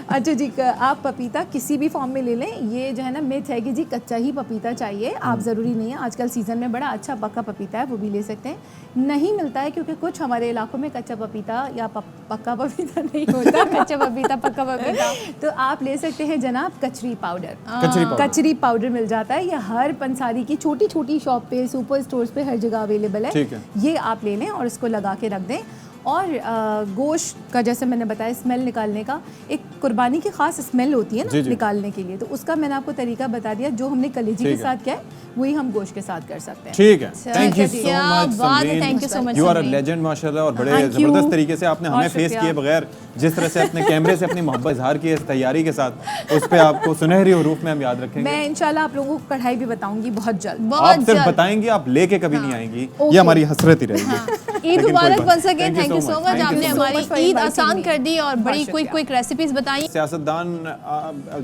अच्छा जी, आप पपीता किसी भी फॉर्म में ले लें। ये जो है ना मिथ है कि जी कच्चा ही पपीता चाहिए, आप ज़रूरी नहीं है। आजकल सीज़न में बड़ा अच्छा पक्का पपीता है, वो भी ले सकते हैं। नहीं मिलता है क्योंकि कुछ हमारे इलाकों में कच्चा पपीता या पक्का पपीता नहीं होता। कच्चा पपीता पक्का पपीता तो आप ले सकते हैं जनाब कचरी पाउडर। कचरी कचरी पाउडर मिल जाता है, ये हर पंसारी की छोटी छोटी शॉप पे, सुपर स्टोर्स पे हर जगह अवेलेबल है। ठीक है। ये आप ले लें और इसको लगा के रख दें। और गोश्त का जैसे मैंने बताया स्मेल निकालने का, एक कुर्बानी की ख़ास स्मेल होती है ना निकालने के लिए, तो उसका मैंने आपको तरीका बता दिया। जो हमने कलेजी के साथ किया है वही हम गोश्त के साथ कर सकते हैं। ठीक है, थैंक यू सो क्या मच बात है, thank you so much. You are a legend माशाल्लाह, और बड़े ज़बरदस्त तरीके से आपने हमें फेस किए बगैर, जिस तरह से अपने कैमरे से अपनी मोहब्बत इजहार की है इस तैयारी के साथ, उस पे आपको सुनहरी हरूफ में हम याद रखेंगे। मैं इंशाल्लाह आप लोगों को कढ़ाई भी बताऊंगी बहुत जल्द। आप सिर्फ बताएंगी, आप लेके कभी नहीं आएंगी, ये हमारी हसरत ही रहेगी। ईद मुबारक once again, thank you so much. आपने so much हमारी for ईद inviting आसान me. कर दी और बड़ी बहुत क्विक क्विक रेसिपीज बताई। सियासतदान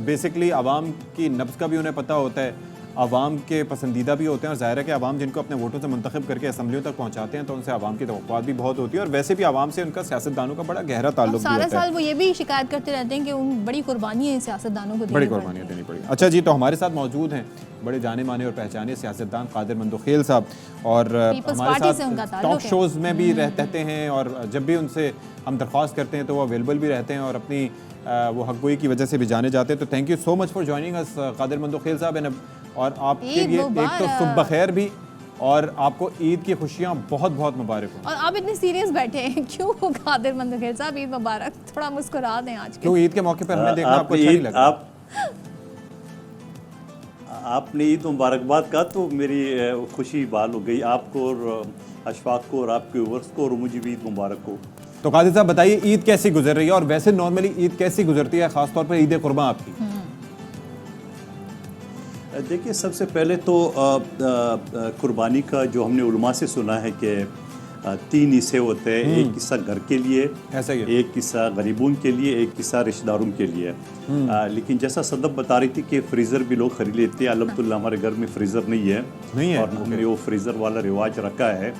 बेसिकली आवाम की नब्ज़ का भी उन्हें पता होता है, आवाम के पसंदीदा भी होते हैं, और ज़ाहिर है कि आवाम जिनको अपने वोटों से मुंतखब करके असम्बलियों तक पहुंचाते हैं तो उनसे आवाम की तवक्कुआत भी बहुत होती है, और वैसे भी आवाम से उनका सियासतदानों का बड़ा गहरा ताल्लुक भी सारा होता है। साल वो ये भी शिकायत करते रहते हैं कि उन बड़ी कुर्बानी है सियासतदानों को बड़ी कुर्बानियाँ देनी पड़ी। अच्छा जी, तो हमारे साथ मौजूद हैं बड़े जाने माने और पहचाने सियासतदान कादिर मंदोखेल साहब, और हमारे साथ टॉक शोज़ में भी रहते हैं, और जब भी उनसे हम दरख्वास्त करते हैं तो वो अवेलेबल भी रहते हैं, और अपनी वो हक़गोई की वजह से भी जाने जाते हैं। तो thank you so much for joining us Qadir Mandokhel साहब, और आपके लिए एक तो सुबह खैर भी, और आपको ईद की खुशियाँ बहुत बहुत मुबारक हो। और आप इतने सीरियस बैठे हैं क्यों कादिर मंदोखेल साहब? ईद मुबारक, थोड़ा मुस्कुरा दें आज क्यों ईद के मौके पर हमने देखा आपको अच्छा नहीं लगा? आपने ईद मुबारकबाद का तो मेरी खुशी बाल हो गई, आपको और अशफाक को और आपके व्यूअर्स को, और मुझे भी ईद मुबारक हो। तो कादिर साहब बताइए, ईद कैसी गुजर रही है, और वैसे नॉर्मली ईद कैसी गुजरती है, खासतौर पर ईद कुर्बान आपकी? देखिए, सबसे पहले तो कुर्बानी का जो हमने उलमा से सुना है कि 3 हिस्से होते हैं। एक हिस्सा घर के लिए, ऐसा ही है। एक हिस्सा गरीबों के लिए, एक हिस्सा रिश्तेदारों के लिए। लेकिन जैसा सदब बता रही थी कि फ्रीज़र भी लोग खरीद लेते हैं, अल्हम्दुलिल्लाह हमारे घर में फ्रीज़र नहीं है, और हमने वो फ्रीज़र वाला रिवाज रखा है।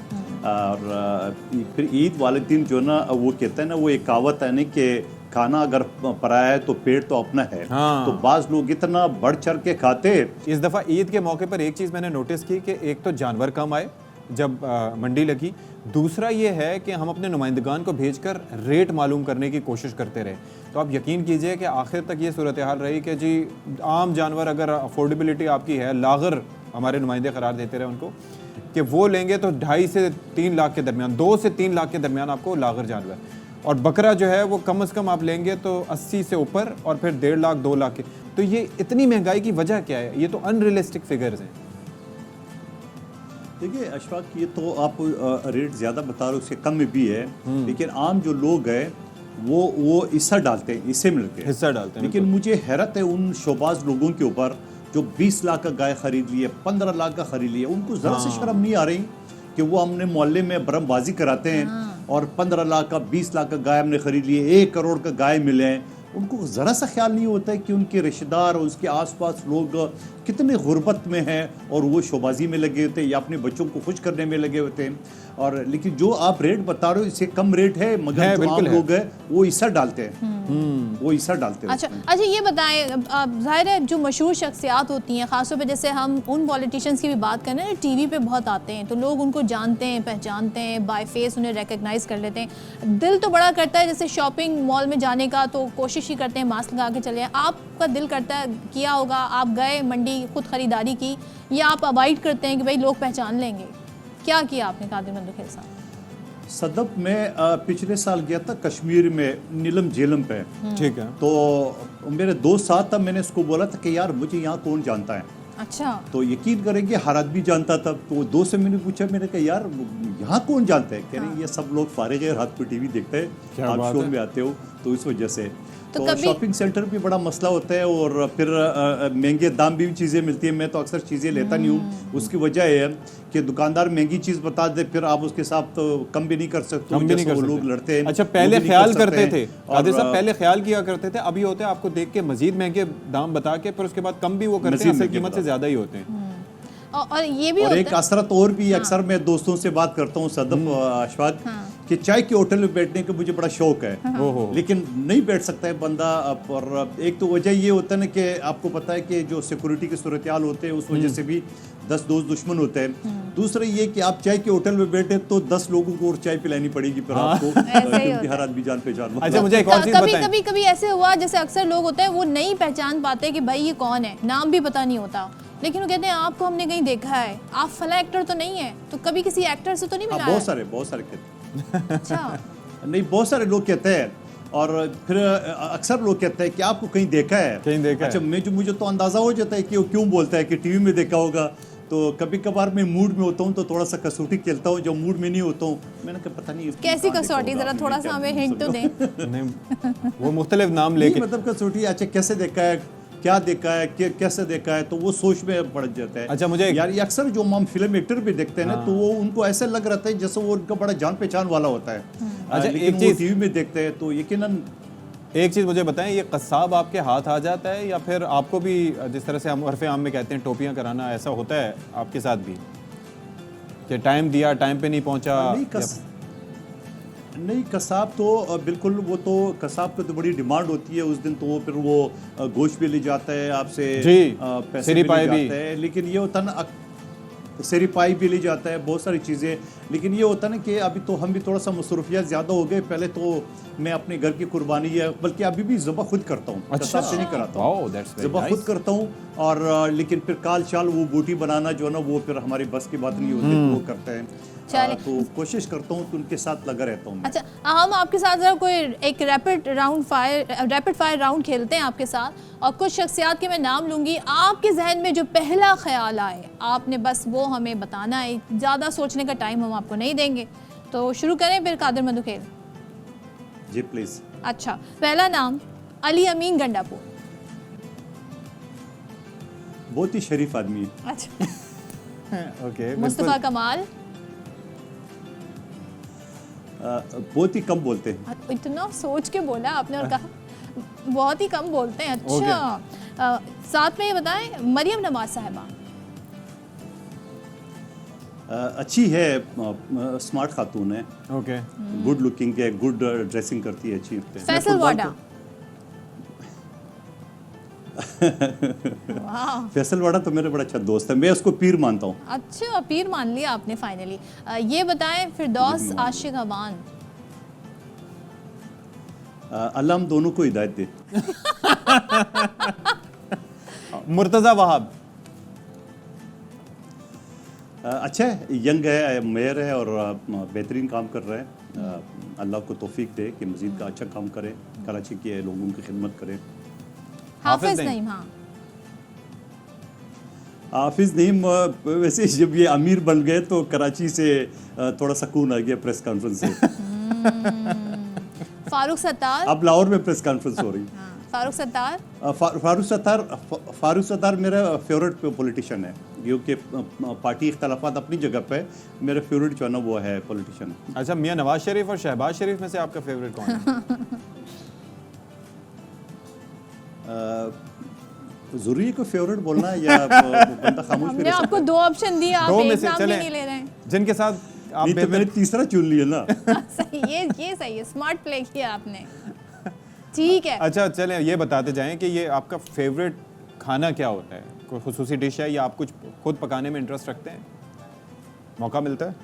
और फिर ईद वाले दिन जो ना वो कहते हैं ना, वो एक कहावत है ना कि खाना अगर पराया है तो पेट तो अपना है। तो बाज़ लोग इतना बढ़ चढ़ के खाते। इस दफ़ा ईद के मौके पर एक चीज़ मैंने नोटिस की कि एक तो जानवर कम आए जब मंडी लगी, दूसरा ये है कि हम अपने नुमाइंदगान को भेजकर रेट मालूम करने की कोशिश करते रहे। तो आप यकीन कीजिए कि आखिर तक ये सूरत हाल रही कि जी आम जानवर अगर अफोर्डेबिलिटी आपकी है, लागर हमारे नुमाइंदे करार देते रहे उनको कि वो लेंगे तो 2.5 से 3 लाख के दरमियान, 2 से 3 लाख के दरमियान आपको लागर जानवर, और बकरा जो है वो कम से कम आप लेंगे तो 80 से ऊपर, और फिर 1.5 लाख 2 लाख के। तो ये इतनी महंगाई की वजह क्या है? ये तो अनरियलिस्टिक फिगर्स हैं। देखिए अशफाक, ये तो आप रेट ज़्यादा बता रहे हो, उससे कम में भी है, लेकिन आम जो लोग हैं वो हिस्सा डालते हैं, इससे मिलते हैं, हिस्सा डालते हैं। लेकिन मुझे हैरत है उन शोबाज लोगों के ऊपर जो 20 लाख का गाय खरीद लिए, 15 लाख का खरीद लिया, उनको ज़रा से शर्म नहीं आ रही कि वो हमने मोहल्ले में बरमबाजी कराते हैं और 15 लाख का 20 लाख का गाय हमने खरीद लिए, 1 करोड़ का गाय मिले हैं। उनको ज़रा सा ख्याल नहीं होता है कि उनके रिश्तेदार और उसके आसपास लोग कितने गुर्बत में हैं, और वो शोबाजी में लगे होते हैं या अपने बच्चों को खुश करने में लगे होते हैं। और लेकिन जो आप रेट बता रहे हो इससे कम रेट है, मगर जो आम लोग हैं वो हिस्सा डालते हैं, वो हिस्सा डालते हैं। अच्छा ये बताएं, जाहिर है जो मशहूर शख्सियात होती हैं, ख़ासतौर पे जैसे हम उन पॉलिटिशियंस की भी बात करें ना, टीवी पे बहुत आते हैं, तो लोग उनको जानते हैं, पहचानते हैं, बाय फेस उन्हें रिकग्नाइज़ कर लेते हैं। दिल तो बड़ा करता है जैसे शॉपिंग मॉल में जाने का, तो कोशिश ही करते हैं मास्क लगा के चले। आपका दिल करता है, किया होगा, आप गए मंडी खुद ख़रीदारी की, या आप अवॉइड करते हैं कि भाई लोग पहचान लेंगे? क्या किया आपने कादिर मंदुखेल साहब? सदफ में पिछले साल गया था कश्मीर में नीलम झेलम पे। ठीक है। तो मेरे दोस्त साथ था, मैंने उसको बोला था कि यार मुझे यहाँ कौन जानता है। अच्छा। तो यकीन करेंगे हर आदमी जानता था। तो दोस्त से मैंने पूछा, मैंने कहा यार यहाँ कौन जानता है? कह रहे ये सब लोग फारिग है, रात को टीवी देखते हैं, आप शो में आते हो तो इस वजह से। तो शॉपिंग सेंटर भी बड़ा मसला होता है और फिर महंगे दाम भी चीज़ें मिलती हैं। मैं तो अक्सर चीज़ें लेता नहीं हूँ। उसकी वजह है कि दुकानदार महंगी चीज़ बता दे, फिर आप उसके साथ तो कम भी नहीं कर सकते, वो लोग लड़ते हैं। अच्छा, पहले ख्याल करते थे कादिर साहब, पहले ख्याल किया करते थे, अभी होते हैं आपको देख के मजीद महंगे दाम बता के फिर उसके बाद कम भी वो करते हैं, असल कीमत से ज़्यादा ही होते हैं। और ये भी और एक असरत और भी अक्सर मैं दोस्तों से बात करता हूँ सदफ अशफाक कि चाय के होटल में बैठने का मुझे बड़ा शौक है, लेकिन नहीं बैठ सकता है बंदा। और एक तो वजह ये होता है ना कि आपको पता है कि जो सिक्योरिटी के सूरत हाल होते हैं उस वजह से भी 10 दोस्त दुश्मन होते हैं। दूसरा ये कि आप चाय के होटल में बैठे तो 10 लोगों को और चाय पिलानी पड़ेगी फिर आपको, क्योंकि हर आदमी जान पहचान। अच्छा, मुझे एक और चीज़ बताएं। कभी ऐसे हुआ जैसे अक्सर लोग होते हैं वो नहीं पहचान पाते कि भाई ये कौन है, नाम भी पता नहीं होता, लेकिन वो कहते हैं आपको हमने कहीं देखा है, आप फला एक्टर तो नहीं है। तो कभी किसी एक्टर से तो नहीं मिला? बहुत सारे कहते हैं। अच्छा। नहीं, बहुत सारे लोग कहते हैं और फिर अक्सर लोग कहते हैं कि आपको कहीं देखा है। अच्छा, मुझे तो अंदाजा हो जाता है कि वो क्यों बोलता है कि टीवी में देखा होगा। तो कभी कभार मैं मूड में होता हूँ तो थोड़ा सा कसौटी खेलता हूँ, जब मूड में नहीं होता हूँ मैंने कहा पता नहीं कैसी कसौटी, जरा थोड़ा सा हमें हिंट तो दें। नहीं, वो मुख्तलिफ नाम लेके, मतलब कसौटी। अच्छा, कैसे देखा है, क्या देखा है, कैसे देखा है, तो वो सोच में पड़ जाता है। अच्छा, मुझे यार ये अक्सर जो हम फिल्म एक्टर भी देखते हैं ना, तो वो उनको ऐसा लग रहा है जैसे वो उनका बड़ा जान पहचान वाला होता है। अच्छा, लेकिन वो टीवी में देखते हैं तो यकीनन। एक चीज़ मुझे बताएं, ये कस्साब आपके हाथ आ जाता है या फिर आपको भी जिस तरह से हम उर्फ़े आम में कहते हैं टोपियां कराना, ऐसा होता है आपके साथ भी कि टाइम दिया टाइम पे नहीं पहुंचा? नहीं, कसाब तो बिल्कुल, वो तो कसाब पे तो बड़ी डिमांड होती है उस दिन, तो वो फिर वो गोश्त भी ले जाता है आपसे, पैसे भी ले जाता है। लेकिन ये होता ना, सेरी पाई भी ले जाता है, बहुत सारी चीज़ें। लेकिन ये होता ना कि अभी तो हम भी थोड़ा सा मसरूफियात ज़्यादा हो गए। पहले तो मैं अपने घर की कुर्बानी है, बल्कि अभी भी ज़बह खुद करता हूँ, कसाब से नहीं कराता हूँ, ज़बह खुद करता हूँ। और लेकिन फिर काल चाल वो बूटी बनाना जो है ना, वो फिर हमारी बस की बात नहीं होती, तो वो करते हैं। तो कोशिश करता हूँ तो उनके साथ लगा रहता हूँ। अच्छा, हम आपके साथ जरा कोई एक रैपिड फायर राउंड खेलते हैं आपके साथ, और कुछ शख्सियात के मैं नाम लूँगी, आपके जहन में जो पहला ख्याल आए आपने बस वो हमें बताना है। ज़्यादा सोचने का टाइम हम आपको नहीं देंगे, तो शुरू करें फिर कादिर मंदुखेल। जी प्लीज़। अच्छा, पहला नाम अली अमीन गंडापुर। बहुत ही शरीफ आदमी है। अच्छा। ओके। मुस्तफ़ा कमाल। बहुत ही कम बोलते हैं। इतना सोच के बोला आपने और कहा बहुत ही कम बोलते हैं। अच्छा, साथ में ये बताएं मरियम नवाज साहिबा। अच्छी है, स्मार्ट खातून है। ओके। गुड लुकिंग है, गुड ड्रेसिंग करती है, अच्छी। फैसल वाडा। फैसल वाडा तो मेरा बड़ा अच्छा दोस्त है, मैं उसको पीर मानता हूँ। अच्छा, पीर मान लिया आपने फाइनली। ये बताएं फिरदौस आशिक अमान। अल्लाह हम दोनों को हिदायत दे। मुर्तज़ा वहाब। अच्छा है, यंग है, मेयर है और बेहतरीन काम कर रहा है। अल्लाह को तौफीक दे कि मज़ीद का अच्छा काम करे, कराची के लोगों की खिदमत करे। हाफिज नईम। हाँ, हाफिज नईम वैसे जब ये अमीर बन गए तो कराची से थोड़ा सुकून आ गया प्रेस कॉन्फ्रेंस से। फारूक सत्तार। अब लाहौर में प्रेस कॉन्फ्रेंस हो रही। फारूक सत्तार। फारूक सत्तार मेरा फेवरेट पॉलिटिशियन है, क्योंकि पार्टी इख्तलाफात अपनी जगह पे, मेरा फेवरेट जो है ना वो है पॉलिटिशियन। अच्छा, मियां नवाज शरीफ और शहबाज शरीफ में से आपका फेवरेट कौन है? जरूरी है कोई फेवरेट बोलना या बंदा खामोश? हमने आपको दो ऑप्शन दिए, आप एक नाम भी नहीं ले रहे हैं। जिनके साथ आप तो मैंने तीसरा चुन लिया ना। सही, ये सही है, स्मार्ट प्ले किया आपने। ठीक है। अच्छा, चलें ये बताते जाएं कि ये आपका फेवरेट खाना क्या होता है? कोई खुसूसी डिश है या आप कुछ खुद पकाने में इंटरेस्ट रखते हैं? मौका मिलता है?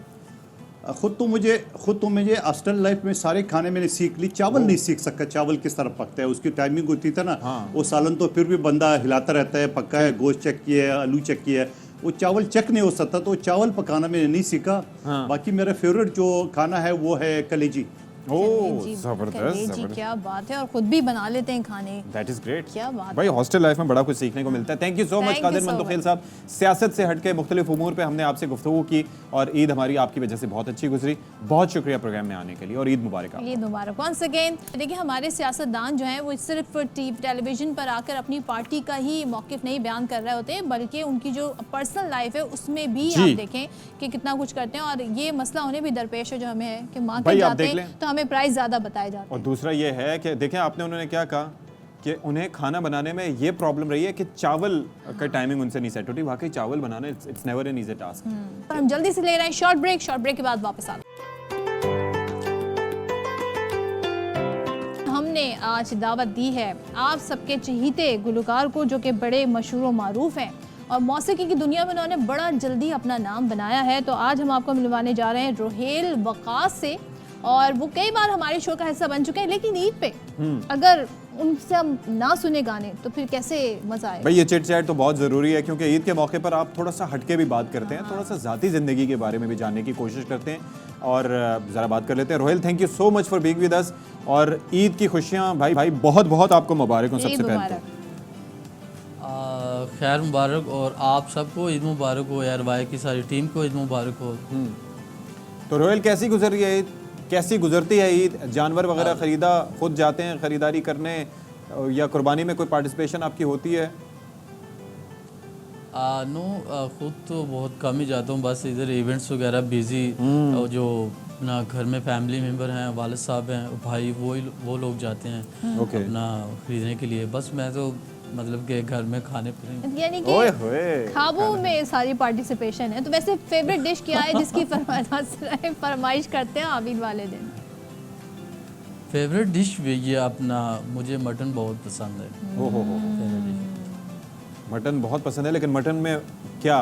खुद तो मुझे हॉस्टल लाइफ में सारे खाने मैंने सीख ली। चावल नहीं सीख सका, चावल किस तरह पकता है, उसकी टाइमिंग होती था ना। वो सालन तो फिर भी बंदा हिलाता रहता है, पक्का है, गोश्त चेक किया है, आलू चेक किया है, वो चावल चेक नहीं हो सकता, तो चावल पकाना मैंने नहीं सीखा। बाकी मेरा फेवरेट जो खाना है वो है कलेजी। कलेजी, जबरदस्त। क्या बात है, और खुद भी बना लेते हैं खाने। That is great. क्या बात भाई हॉस्टल लाइफ में बड़ा कुछ सीखने को मिलता है। Thank you so much Thank you Qadir so Mandokhel much. साहब। सियासत से हटके मुख्तलिफ उमूर पे हमने आपसे गुफ्तगू की और ईद हमारी आपकी वजह से बहुत अच्छी गुजरी। बहुत शुक्रिया प्रोग्राम में आने के लिए और ईद मुबारक आपको। ईद मुबारक वंस अगेन। देखिए हमारे सियासतदान जो हैं वो सिर्फ टेलीविजन पर आकर अपनी पार्टी का ही मौक़िफ़ नहीं बयान कर रहे होते, बल्कि उनकी जो पर्सनल लाइफ है उसमें भी आप देखें कि कितना कुछ करते हैं। और ये मसला उन्हें भी दरपेश है जो हमें है कि मार्केट जाते हैं तो हमें प्राइस ज़्यादा बताए जाते हैं। और दूसरा ये है कि देखें आपने उन्होंने क्या कहा कि उन्हें खाना बनाने में ये प्रॉब्लम रही है कि चावल का टाइमिंग उनसे नहीं सेट होती। वाकई चावल बनाना it's never an easy task. हम जल्दी से ले रहे हैं शॉर्ट ब्रेक के बाद वापस आते हैं। हमने आज दावत दी है आप सबके चहीते गुलकार को, जो कि बड़े मशहूर व मारूफ हैं और मौसीकी की दुनिया में उन्होंने बड़ा जल्दी अपना नाम बनाया है। तो आज हम आपको मिलवाने जा रहे हैं रोहेल वकास से, और वो कई बार हमारे शो का हिस्सा बन चुके हैं, लेकिन ईद पे अगर उनसे हम ना सुने गाने तो फिर कैसे मजा आएगा। भाई ये चिट चैट तो बहुत ज़रूरी है, क्योंकि ईद के मौके पर आप थोड़ा सा हटके भी बात करते हैं, थोड़ा सा ज़ाती ज़िंदगी के बारे में भी जानने की कोशिश करते हैं और ज़रा बात कर लेते हैं। Rohel, thank you so much for being with अस और ईद की खुशियाँ भाई बहुत बहुत आपको मुबारक हो। सबसे पहले खैर मुबारक, और आप सबको ईद मुबारक हो यार, वाई की सारी टीम को ईद मुबारक हो। तो रोहेल, कैसी गुजर रही है ईद, कैसी गुजरती है ईद? जानवर वगैरह खरीदा, खुद जाते हैं खरीदारी करने, या कुर्बानी में कोई पार्टिसिपेशन आपकी होती है? खुद तो बहुत कम ही जाता हूँ, बस इधर इवेंट्स वगैरह बिजी, और जो अपना घर में फैमिली मेम्बर हैं, वालिद साहब हैं, भाई वो लोग जाते हैं अपना खरीदने के लिए। बस मैं तो मतलब कि घर में खाने पीने, यानी कि खाबों में सारी पार्टिसिपेशन है। तो वैसे फेवरेट डिश क्या है जिसकी फरमाइश करते हैं आबिद वाले दिन? फेवरेट डिश भी ये अपना, मुझे मटन बहुत पसंद है। मटन बहुत पसंद है, लेकिन मटन में क्या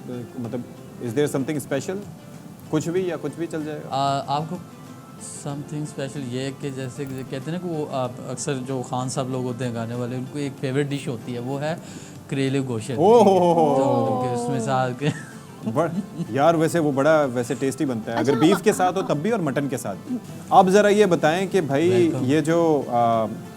मतलब इज देयर समथिंग स्पेशल? कुछ भी या कुछ भी चल जाएगा? आपको समथिंग स्पेशल ये है कि जैसे कहते हैं ना कि वो अक्सर जो खान साहब लोग होते हैं गाने वाले, उनको एक फेवरेट डिश होती है, वो है करेले गोश्त। तो उसमें साथ के यार वैसे वो बड़ा वैसे टेस्टी बनता है, अगर बीफ के साथ हो तब भी और मटन के साथ भी। आप ज़रा ये बताएं कि भाई ये जो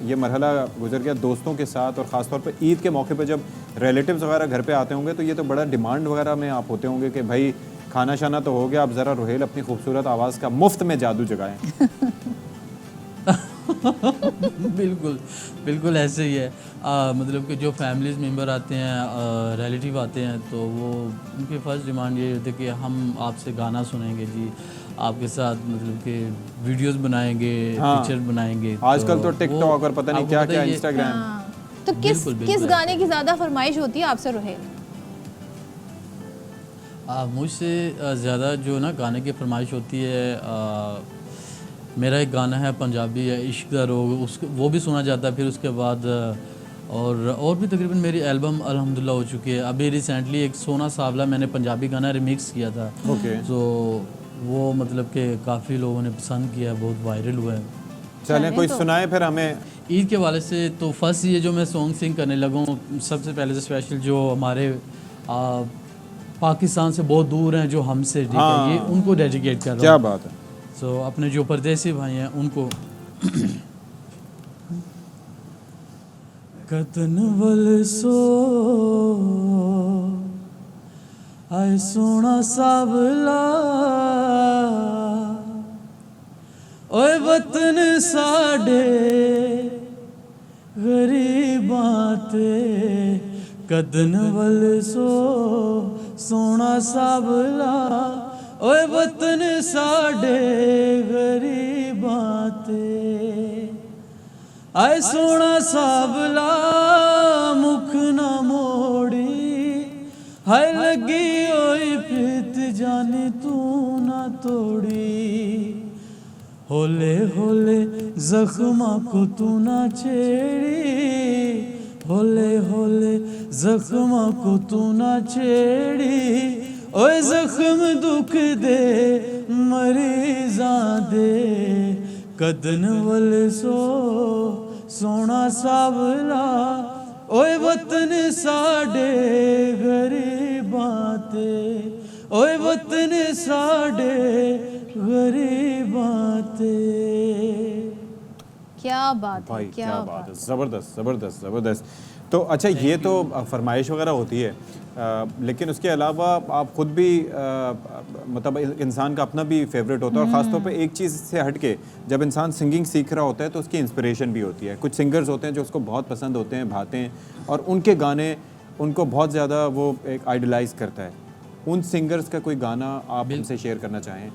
ये मरहला गुजर गया दोस्तों के साथ, और ख़ासतौर पर ईद के मौके पर जब रिलेटिव्स वगैरह घर पे आते होंगे, तो ये तो बड़ा डिमांड वगैरह में आप होते होंगे कि भाई खाना शाना तो हो गया, अब ज़रा रोहेल अपनी खूबसूरत आवाज़ का मुफ्त में जादू जगाएं। बिल्कुल बिल्कुल ऐसे ही है। मतलब कि जो फैमिलीज मेंबर आते हैं, रिलेटिव आते हैं, तो वो उनकी फ़र्स्ट डिमांड ये होती है कि हम आपसे गाना सुनेंगे जी, आपके साथ मतलब कि वीडियोस बनाएंगे, पिक्चर बनाएंगे। आजकल तो टिकटॉक और पता नहीं क्या क्या, इंस्टाग्राम। तो किस गाने की ज़्यादा फरमाइश होती है आपसे रोहेल? मुझसे ज़्यादा जो ना गाने की फरमाइश होती है, मेरा एक गाना है पंजाबी है, इश्क दा रोग, उसको वो भी सुना जाता है। फिर उसके बाद और भी तकरीबन मेरी एल्बम अल्हम्दुलिल्लाह हो चुकी है। अभी रिसेंटली एक सोना सावला मैंने पंजाबी गाना रिमिक्स किया था, तो वो मतलब कि काफ़ी लोगों ने पसंद किया, बहुत वायरल हुआ है। चलें कोई सुनाए फिर हमें ईद के वाले से। तो फर्स्ट ये जो मैं सॉन्ग सिंग करने लगा हूँ, सबसे पहले से स्पेशल जो हमारे पाकिस्तान से बहुत दूर हैं, जो हमसे, ठीक है, ये उनको डेडिकेट कर रहा हूँ। क्या बात है। तो अपने जो परदेसी भाई हैं उनको। कतन वल सो आए सोना सावला, ओए वतन साडे गरीबां ते, कदन वल सो सोना सावला, ओए वतन साडे गरीबां ते, आए सोना सावला मुख ना मोड़ी, हाय लगी ओई प्रीत जानी तू ना तोड़ी, होले होले जख्मा को तू ना छेड़ी, होले होले जख्मा को तू ना छेड़ी, ओए जख्म दुख दे मरीज़ां दे, कदन वल सो सोना सावला, ओए वतन साडे गरीबां ते ओए वतन साडे गरीबां ते। क्या बात है, भाई क्या बात है, ज़बरदस्त ज़बरदस्त ज़बरदस्त। तो अच्छा ये तो फरमाइश वगैरह होती है, लेकिन उसके अलावा आप ख़ुद भी मतलब इंसान का अपना भी फेवरेट होता है, और ख़ासतौर पे एक चीज़ से हट के जब इंसान सिंगिंग सीख रहा होता है तो उसकी इंस्पिरेशन भी होती है। कुछ सिंगर्स होते हैं जो उसको बहुत पसंद होते हैं, भाते हैं, और उनके गाने उनको बहुत ज़्यादा वो एक आइडलाइज़ करता है। उन सिंगर्स का कोई गाना आप उनसे शेयर करना चाहें?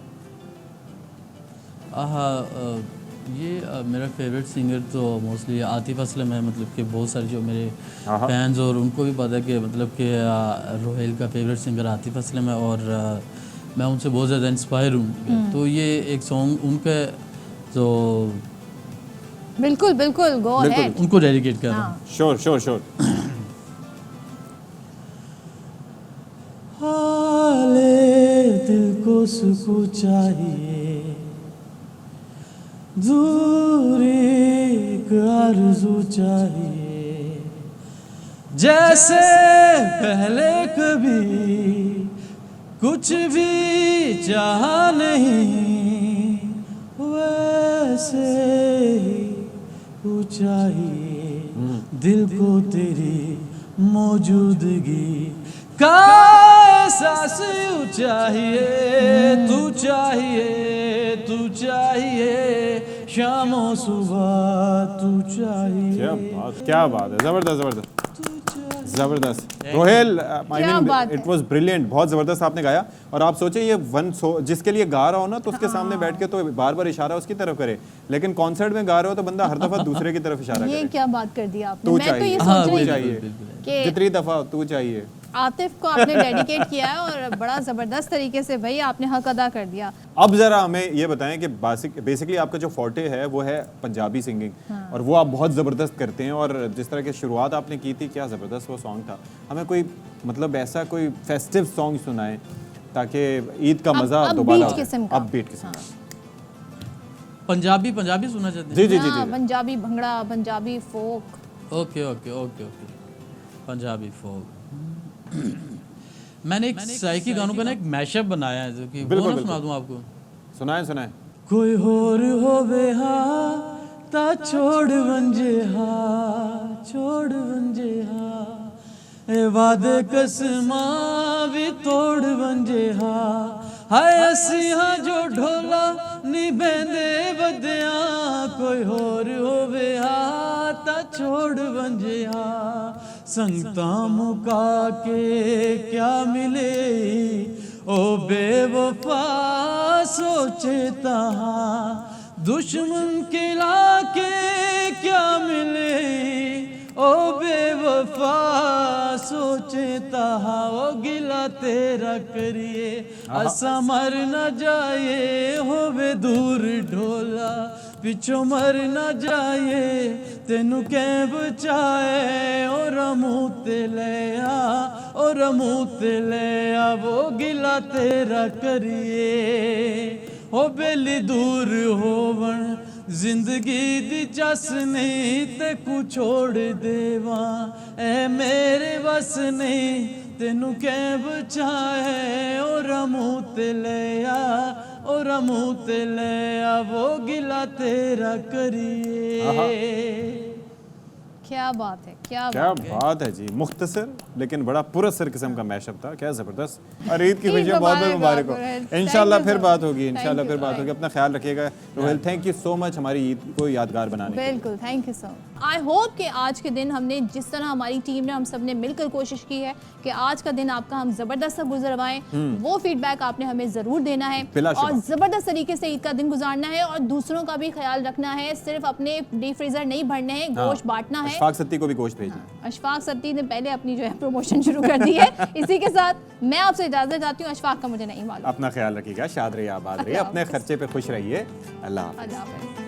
ये मेरा फेवरेट सिंगर तो मोस्टली आतिफ असलम है, मतलब कि बहुत सारे जो मेरे फैंस और उनको भी पता है कि मतलब कि रोहेल का फेवरेट सिंगर आतिफ असलम है, और मैं उनसे बहुत ज़्यादा इंस्पायर हूँ। तो ये एक सॉन्ग उनका तो बिल्कुल बिल्कुल गो अहेड, उनको डेडिकेट कर रहा हूँ। Sure sure sure. हाले दिल को सुकून चाहिए, दूरी एक आरज़ू चाहिए, जैसे पहले कभी कुछ भी चाहा नहीं, वैसे ही चाहिए दिल को तेरी मौजूदगी का एहसास चाहिए, तू चाहिए, तू चाहिए, शामों सुबह तू चाहिए। क्या बात है, ज़बरदस्त ज़बरदस्त ज़बरदस्त। Rohel, I mean it was brilliant, बहुत ज़बरदस्त आपने गाया। और आप सोचे ये जिसके लिए गा रहा हो ना तो उसके सामने बैठ के तो बार बार इशारा उसकी तरफ करे, लेकिन कॉन्सर्ट में गा रहे हो तो बंदा हर दफ़ा दूसरे की तरफ इशारा करे। ये क्या बात कर दी आपने। तू मैं तो ये चाहिए, सोच रही चाहिए कि कितनी दफ़ा तू चाहिए। आतिफ को आपने डेडिकेट किया है और बड़ा ज़बरदस्त तरीके से भाई आपने हक अदा कर दिया। अब ज़रा हमें ये बताएं कि बेसिकली आपका जो फोर्टे है वो है पंजाबी सिंगिंग, और वो आप बहुत ज़बरदस्त करते हैं, और जिस तरह की शुरुआत आपने की थी क्या ज़बरदस्त वो सॉन्ग था। हमें कोई मतलब ऐसा कोई फेस्टिव सॉन्ग सुनाएं ताकि ईद का मज़ा दोबारा अपबीट किस्म का। पंजाबी सुना चाहते हैं? जी जी जी। Punjabi bhangra, Punjabi folk. Okay okay okay okay, Punjabi folk. मैंने एक साइकी गानों का ना एक मैशअप बनाया है, जो कि वो ना सुना दूं आपको। सुनाएं सुनाएं। कोई होर होवे हा ता छोड़ वंजे हा, छोड़ वंजे हा, ए वादे कसमा भी तोड़ वंजे हा, हाय असी हाँ जो ढोला नी बेंदे बदिया, कोई होर होवे हा ता छोड़ वंजे हा, संगता मुका के क्या मिले ओ बेवफा सोचे तहाँ, दुश्मन के लाके क्या मिले ओ बेवफा सोचे तहाँ, ओ गिला तेरा करिए असा मर न जाए, होवे दूर ढोला पिछो मर न जाए, तेनू कै बचाए ओ रमू ते ले आ, ओ रमू ते ले आ, वो गिला तेरा करिए ओ बेली दूर होवन जिंदगी दी चस नहीं, ते कु छोड़ देवा ए मेरे बस नहीं, तेनू कै बचाए ओ रमू ते ले आ, ओ रमू ते ले आ, वो गिला तेरा करिए। क्या बात है, क्या बात है जी। मुख्तसर लेकिन बड़ा पुरअसर किस्म का मैशअप था, क्या ज़बरदस्त। और ईद की खुशियाँ बहुत बहुत मुबारक हो। इंशाल्लाह फिर बात होगी, इंशाल्लाह फिर बात होगी। अपना ख्याल रखिएगा। Rohel, thank you so much हमारी ईद को यादगार बनाने के लिए। बिल्कुल, thank you so much. I hope कि आज के दिन हमने जिस तरह हमारी टीम ने हम सब ने मिलकर कोशिश की है कि आज का दिन आपका हम ज़बरदस्त गुजरवाएं, वो फीडबैक आपने हमें ज़रूर देना है और ज़बरदस्त तरीके से ईद का दिन गुजारना है और दूसरों का भी ख्याल रखना है। सिर्फ अपने डीप फ्रीजर नहीं भरने हैं, गोश्त बांटना है। अशफाक सत्ती को भी गोश्त भेजना है। अशफाक सत्ती ने पहले अपनी जो है प्रमोशन शुरू कर दी है। इसी के साथ मैं आपसे इजाजत चाहती हूँ। अशफाक का मुझे नहीं मालूम। अपना ख्याल रखिएगा, शाद रहिए, आबाद रहिए, अपने खर्चे पे खुश रहिए। अल्लाह हाफ़िज़।